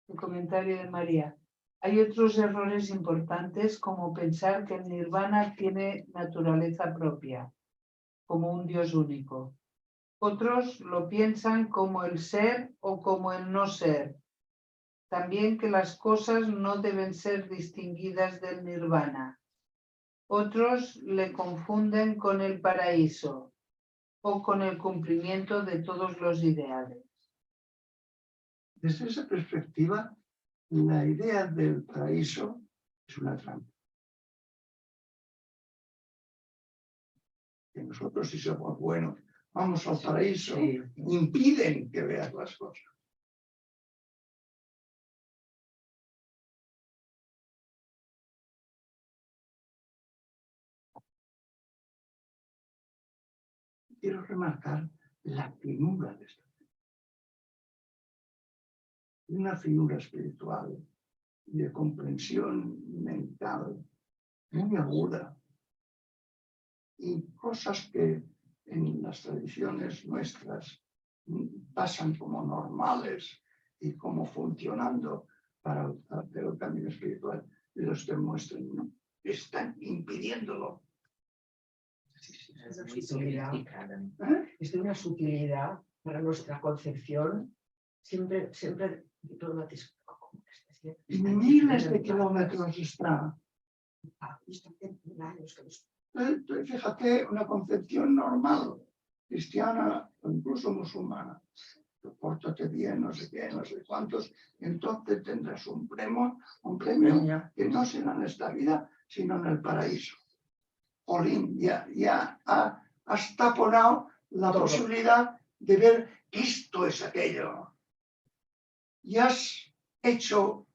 El comentario de María. Hay otros errores importantes como pensar que el nirvana tiene naturaleza propia, como un Dios único. Otros lo piensan como el ser o como el no ser. También que las cosas no deben ser distinguidas del nirvana. Otros le confunden con el paraíso o con el cumplimiento de todos los ideales. Desde esa perspectiva, la idea del paraíso es una trampa. Que nosotros, si somos buenos, vamos al paraíso, impiden que veas las cosas. Quiero remarcar la finura de esta. Una figura espiritual y de comprensión mental muy aguda y cosas que en las tradiciones nuestras pasan como normales y como funcionando para el camino espiritual, y los que muestran, ¿no? Están impidiéndolo. Es una sutilidad. Es de una sutilidad para nuestra concepción, siempre diplomático. Miles de kilómetros está. Fíjate, una concepción normal, cristiana o incluso musulmana. Pórtate bien, no sé qué, no sé cuántos, entonces tendrás un premio que no será en esta vida, sino en el paraíso. Olín, ya has taponado la posibilidad de ver esto es aquello. Y has hecho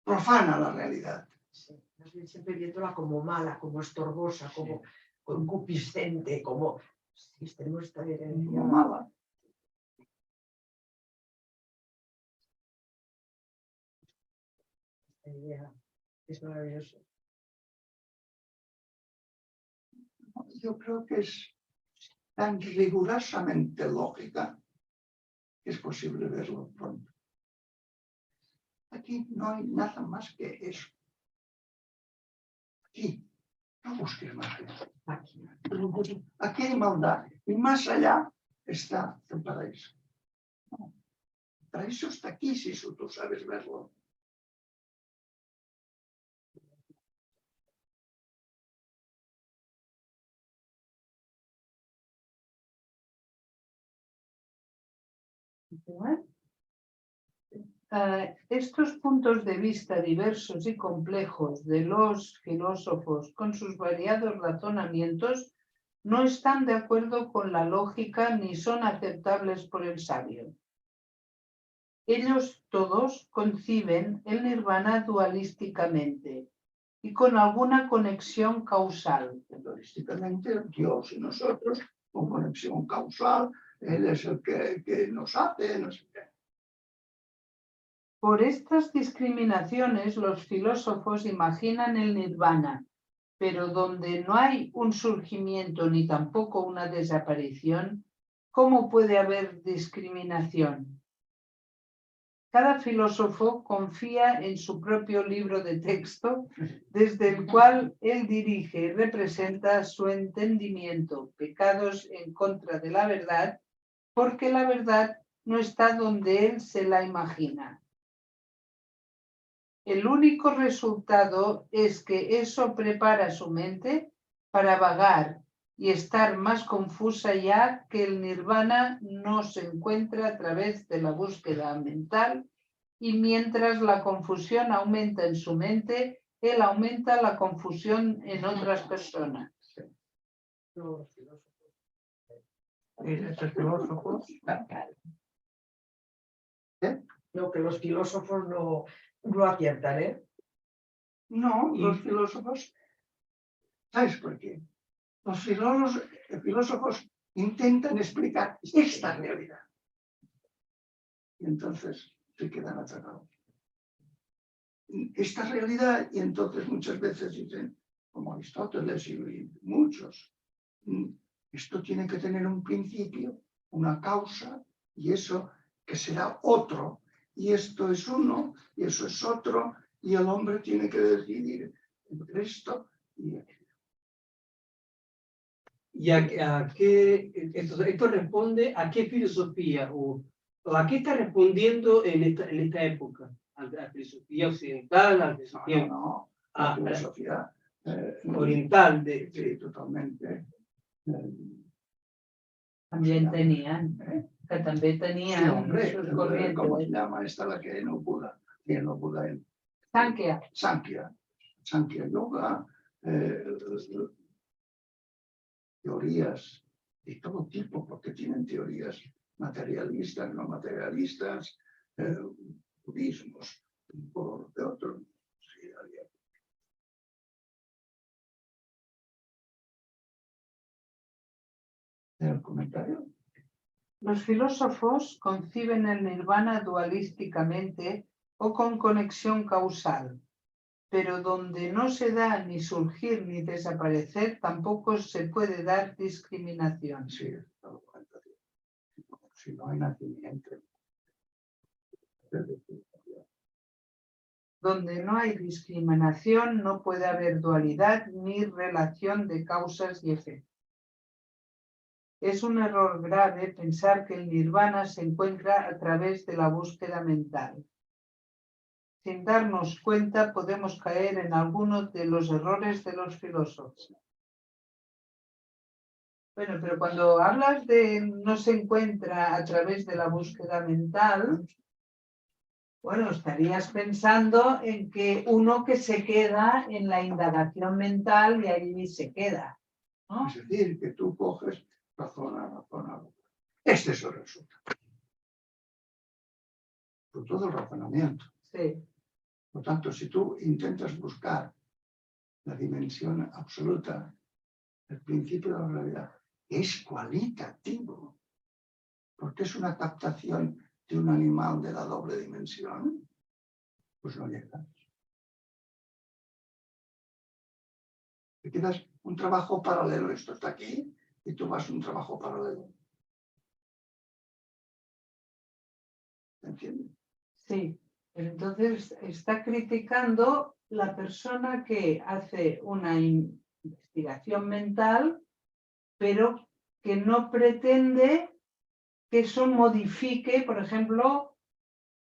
profana la realidad. Sí, siempre viéndola como mala, como estorbosa, como concupiscente, como tenemos esta herencia. Como mala. Esta idea es maravilloso. Yo creo que es tan rigurosamente lógica que es posible verlo pronto. Aquí no hay nada más que eso. Aquí, no busques más. Aquí hay maldad y más allá está el paraíso. El paraíso está aquí si tú sabes verlo. Estos puntos de vista diversos y complejos de los filósofos con sus variados razonamientos no están de acuerdo con la lógica ni son aceptables por el sabio. Ellos todos conciben el nirvana dualísticamente y con alguna conexión causal. Dualísticamente, Dios y nosotros, con conexión causal, Él es el que nos hace, no sé qué. Por estas discriminaciones, los filósofos imaginan el nirvana, pero donde no hay un surgimiento ni tampoco una desaparición, ¿cómo puede haber discriminación? Cada filósofo confía en su propio libro de texto, desde el cual él dirige y representa su entendimiento, pecados en contra de la verdad, porque la verdad no está donde él se la imagina. El único resultado es que eso prepara su mente para vagar y estar más confusa ya que el nirvana no se encuentra a través de la búsqueda mental, y mientras la confusión aumenta en su mente, él aumenta la confusión en otras personas. Estos filósofos, No, que los filósofos no aciertan, ¿eh? No, los filósofos, ¿sabes por qué? Los filósofos intentan explicar esta realidad. Y entonces se quedan atrapados. Esta realidad, y entonces muchas veces dicen, como Aristóteles y muchos, esto tiene que tener un principio, una causa, y eso que será otro, y esto es uno, y eso es otro, y el hombre tiene que decidir entre esto y aquello. ¿Y a qué, esto responde a qué filosofía o a qué está respondiendo en esta época? ¿A la filosofía occidental, a la filosofía La filosofía oriental? Sí, totalmente. También tenían, que también Sí, tenían hombre, sus ¿cómo se corrientes. llama esta la que no Buda? Que no Buda en Sankhya. Sankhya Yoga, teorías de todo tipo, porque tienen teorías materialistas, no materialistas, budismos, de otros. Sí, había. ¿El comentario? Los filósofos conciben el nirvana dualísticamente o con conexión causal, pero donde no se da ni surgir ni desaparecer, tampoco se puede dar discriminación. Sí, si no hay nacimiento. Donde no hay discriminación, no puede haber dualidad ni relación de causas y efectos. Es un error grave pensar que el nirvana se encuentra a través de la búsqueda mental. Sin darnos cuenta, podemos caer en algunos de los errores de los filósofos. Bueno, pero cuando hablas de no se encuentra a través de la búsqueda mental, bueno, estarías pensando en que uno que se queda en la indagación mental y allí se queda, ¿no? Es decir, que tú coges, razona. Este es el resultado. Por todo el razonamiento. Sí. Por tanto, si tú intentas buscar la dimensión absoluta, el principio de la realidad, es cualitativo, porque es una captación de un animal de la doble dimensión, pues no llegas. Te quedas un trabajo paralelo, esto está aquí, y tú vas a un trabajo paralelo. ¿Me entiendes? Sí, pero entonces está criticando la persona que hace una investigación mental, pero que no pretende que eso modifique, por ejemplo,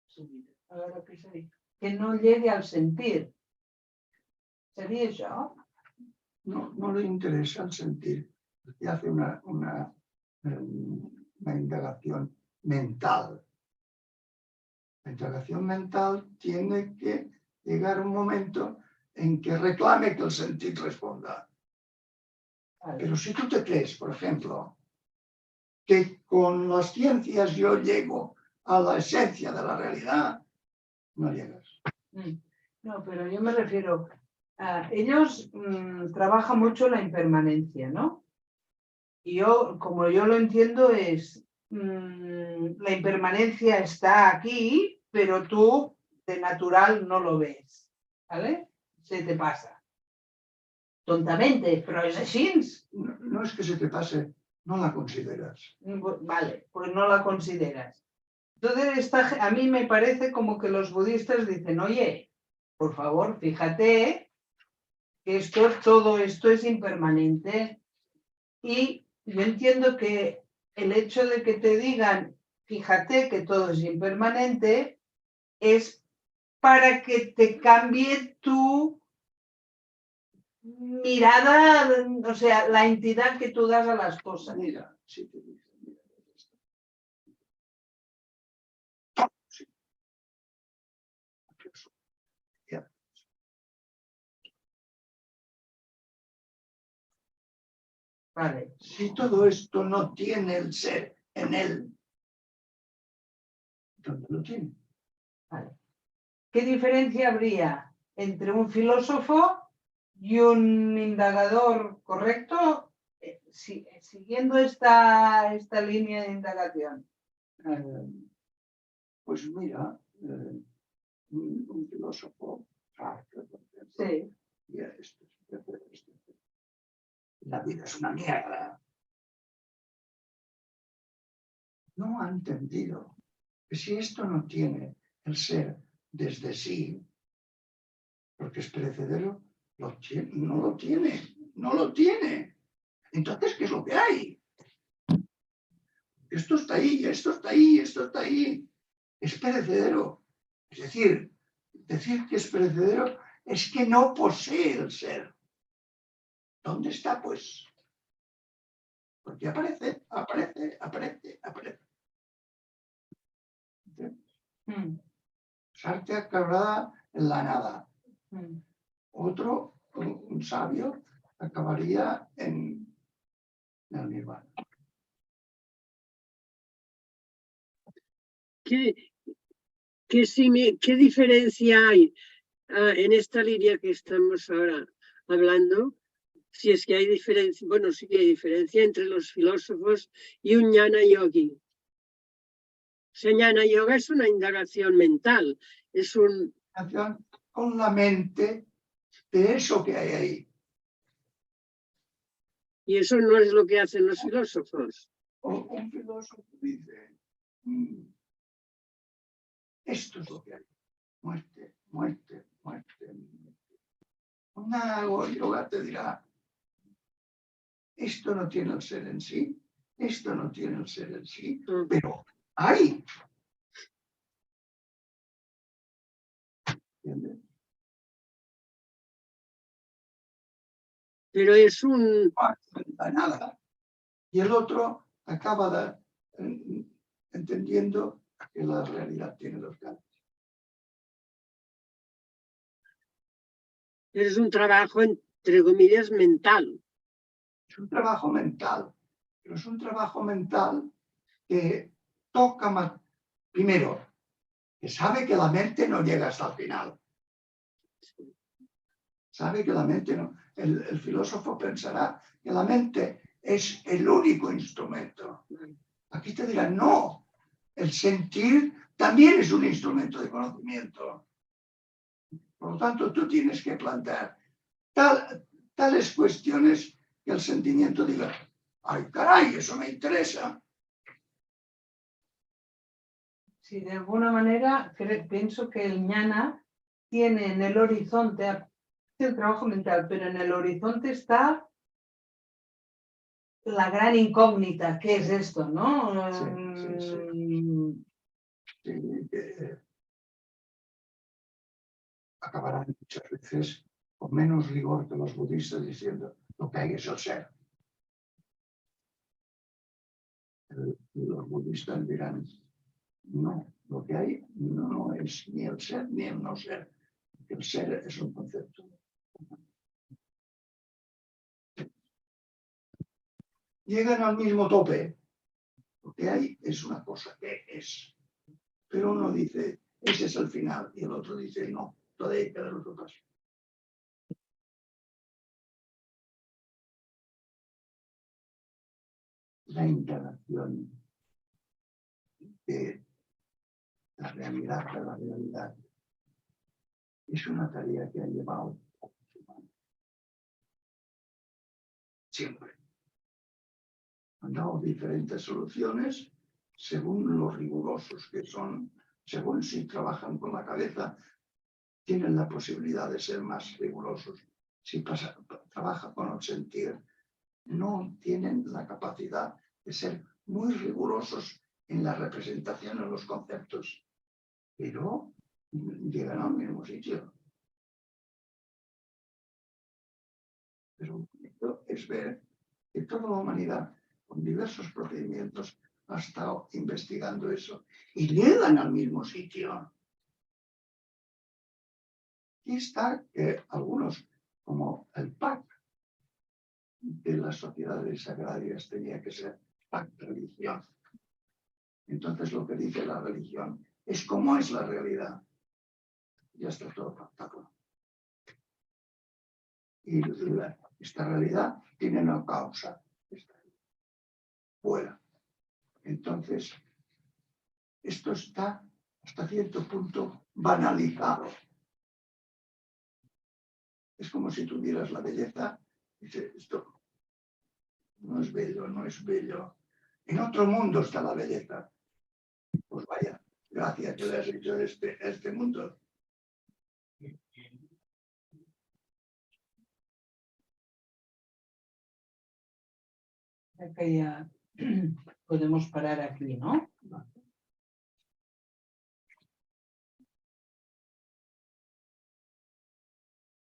su vida. Ahora que se dice, que no llegue al sentir. ¿Sería eso? No le interesa el sentir, porque hace una indagación mental. La indagación mental tiene que llegar a un momento en que reclame que el sentir responda. Pero si tú te crees, por ejemplo, que con las ciencias yo llego a la esencia de la realidad, no llegas. No, pero yo me refiero a ellos trabajan mucho la impermanencia, ¿no? Y yo, como yo lo entiendo, es la impermanencia está aquí, pero tú de natural no lo ves, ¿vale? Se te pasa. Tontamente, pero es así. No, no es que se te pase, no la consideras. Vale, pues no la consideras. Entonces, a mí me parece como que los budistas dicen, oye, por favor, fíjate que todo esto es impermanente. Y yo entiendo que el hecho de que te digan, fíjate que todo es impermanente, es para que te cambie tu mirada, o sea, la entidad que tú das a las cosas. Mira, si te dicen, mira, esto. Sí. Ya. Vale. Si todo esto no tiene el ser en él, ¿dónde lo tiene? Vale. ¿Qué diferencia habría entre un filósofo y un indagador correcto? Siguiendo esta línea de indagación. Pues mira, un filósofo, Sartre, por ejemplo, Sí. y esto, la vida es una mierda. No ha entendido que si esto no tiene el ser desde sí, porque es perecedero, no lo tiene, no lo tiene. Entonces, ¿qué es lo que hay? Esto está ahí, esto está ahí, esto está ahí. Es perecedero. Es decir que es perecedero es que no posee el ser. ¿Dónde está, pues? Porque aparece. Sartre acabará en la nada. Otro, un sabio, acabaría en el nirvana. ¿Qué diferencia hay en esta línea que estamos ahora hablando? Si es que hay diferencia, bueno, sí que hay diferencia entre los filósofos y un jnana yogi. O sea, jnana yoga es una indagación mental, es un... Con la mente de eso que hay ahí. Y eso no es lo que hacen los filósofos. Un filósofo dice, esto es lo que hay. Muerte, muerte, muerte. Una yoga te dirá, esto no tiene el ser en sí, esto no tiene el ser en sí, pero hay. ¿Entiendes? Pero es un... Nada. Y el otro acaba entendiendo que la realidad tiene dos caras. Es un trabajo, entre comillas, mental. Es un trabajo mental, pero es un trabajo mental que toca más. Primero, que sabe que la mente no llega hasta el final. Sabe que la mente no. El filósofo pensará que la mente es el único instrumento. Aquí te dirán, no, el sentir también es un instrumento de conocimiento. Por lo tanto, tú tienes que plantear tales cuestiones que el sentimiento diga, ay, caray, eso me interesa. Sí, de alguna manera pienso que el jnana tiene en el horizonte el trabajo mental, pero en el horizonte está la gran incógnita, ¿qué es esto, no? Sí, acabarán muchas veces con menos rigor que los budistas diciendo lo que hay es el ser. Los budistas dirán, no, lo que hay no es ni el ser ni el no ser. El ser es un concepto. Llegan al mismo tope. Lo que hay es una cosa que es. pero uno dice, ese es el final, y el otro dice, no, todavía hay que dar otro paso. La integración de la realidad a la realidad es una tarea que ha llevado siempre. Han dado diferentes soluciones según lo rigurosos que son, según si trabajan con la cabeza, tienen la posibilidad de ser más rigurosos. Si trabajan con el sentir, no tienen la capacidad de ser muy rigurosos en la representación de los conceptos, pero llegan al mismo sitio. Pero esto es ver que toda la humanidad, con diversos procedimientos, ha estado investigando eso y llegan al mismo sitio. Aquí está que algunos, como el PAC de las sociedades agrarias, tenía que ser PAC religión. Entonces lo que dice la religión es cómo es la realidad. Ya está todo pactado. Y esta realidad tiene una causa. Está fuera. Entonces, esto está hasta cierto punto banalizado. Es como si tuvieras la belleza y dices, esto no es bello, no es bello. En otro mundo está la belleza. Pues vaya, gracias que le has hecho este mundo. Creo que ya podemos parar aquí, ¿no?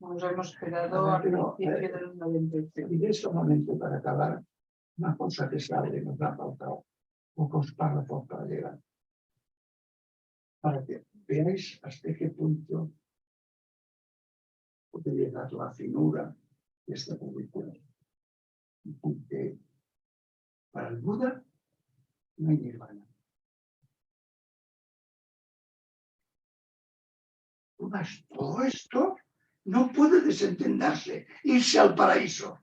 Nos hemos quedado al principio del 96. Y solamente para acabar, una cosa que sabe, nos ha faltado pocos párrafos para llegar. Para que veáis hasta qué punto puede llegar la finura de esta película. Porque para el Buda no hay nirvana. Todo esto no puede desentenderse, irse al paraíso,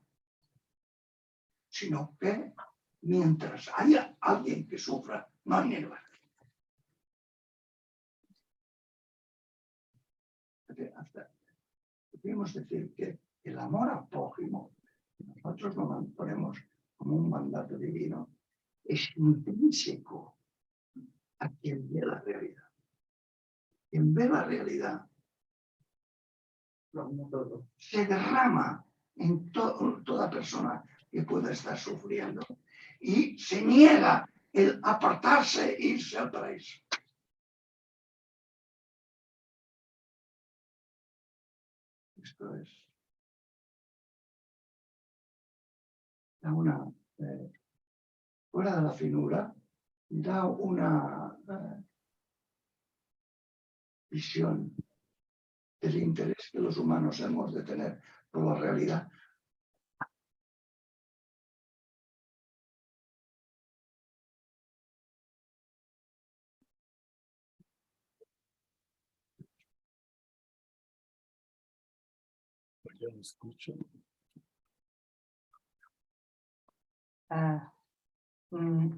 sino que mientras haya alguien que sufra, no hay nirvana. Hasta podríamos decir que el amor al prójimo, nosotros lo ponemos como un mandato divino, es intrínseco a quien ve la realidad. Quien ve la realidad se derrama en toda persona que pueda estar sufriendo y se niega el apartarse e irse al paraíso. Esto es una fuera de la finura, da una visión del interés que los humanos hemos de tener por la realidad. Yo no escucho.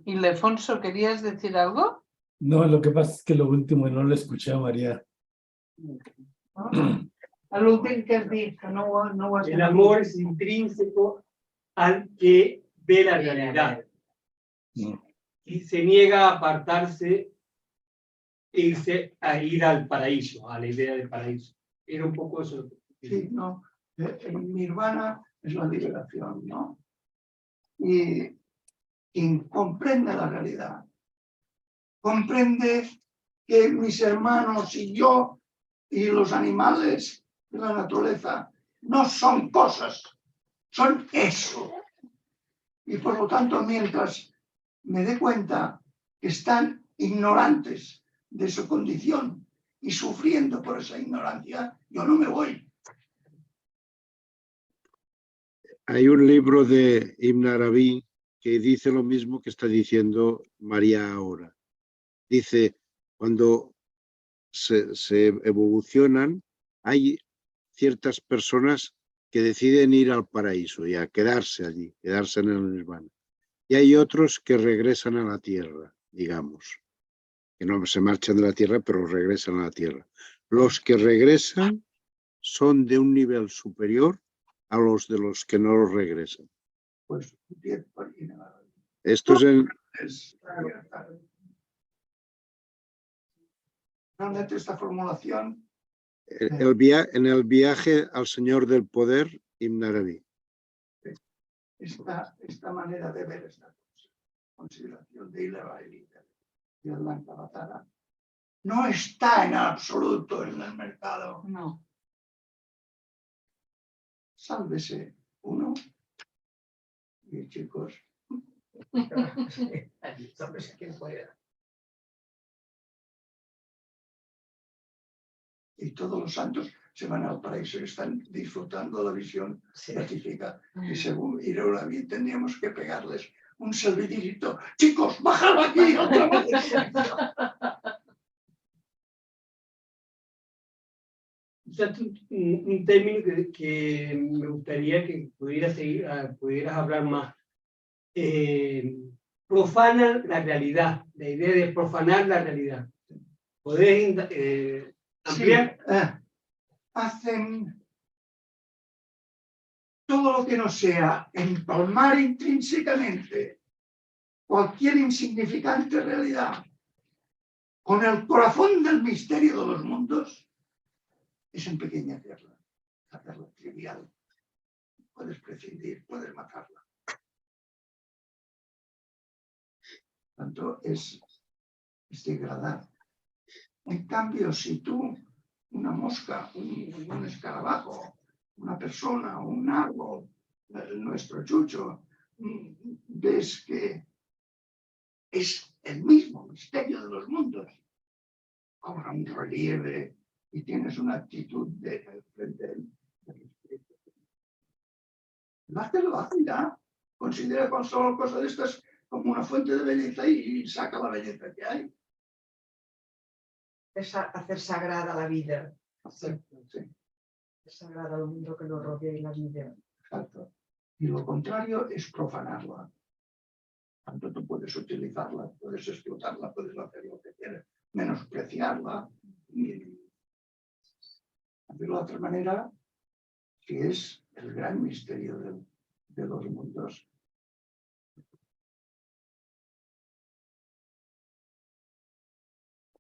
Ildefonso, ¿querías decir algo? No, lo que pasa es que lo último no lo escuché a María. Al último que has dicho, no vas a... El amor es intrínseco al que ve la realidad y se niega a apartarse e irse a ir al paraíso, a la idea del paraíso. Era un poco eso. Sí, no. El nirvana es la liberación, ¿no? Y quien comprende la realidad, comprende que mis hermanos y yo y los animales de la naturaleza no son cosas, son eso. Y por lo tanto, mientras me dé cuenta que están ignorantes de su condición y sufriendo por esa ignorancia, yo no me voy. Hay un libro de Ibn Arabi que dice lo mismo que está diciendo María ahora. Dice, cuando se evolucionan, hay ciertas personas que deciden ir al paraíso y a quedarse allí, quedarse en el nirvana. Y hay otros que regresan a la tierra, digamos, que no se marchan de la tierra, pero regresan a la tierra. Los que regresan son de un nivel superior a los de los que no los regresan. Pues 10 páginas. Esto es en, Realmente esta formulación en el viaje al Señor del Poder, Ibn Arabi. esta manera de ver esta consideración de Ilabaili y el Lankavatara no está en absoluto en el mercado. No. Sálvese uno. Y chicos, Sálvese quien pueda. y todos los santos se van al paraíso y están disfrutando la visión beatífica. Y según Ilabaili tendríamos que pegarles un servidito. Chicos, bájalo aquí otra vez. Un término que me gustaría que pudieras hablar más. Profana la realidad, la idea de profanar la realidad. ¿Podés ampliar? Sí, hacen todo lo que no sea empalmar intrínsecamente cualquier insignificante realidad con el corazón del misterio de los mundos, es empequeñecerla, hacerla trivial. Puedes prescindir, puedes matarla. Tanto es degradar. En cambio, si tú, una mosca, un escarabajo, una persona, un árbol, nuestro chucho, ves que es el mismo misterio de los mundos, cobra un relieve y tienes una actitud frente a él. La vida considera con solo cosas de estas como una fuente de belleza y saca la belleza que hay. Es hacer sagrada la vida. Sí. Es sagrada el mundo que nos rodea y la vida. Exacto. Y lo contrario es profanarla. Tanto tú puedes utilizarla, puedes explotarla, puedes hacer lo que quieras, menospreciarla y hacerlo de otra manera, que es el gran misterio de los mundos.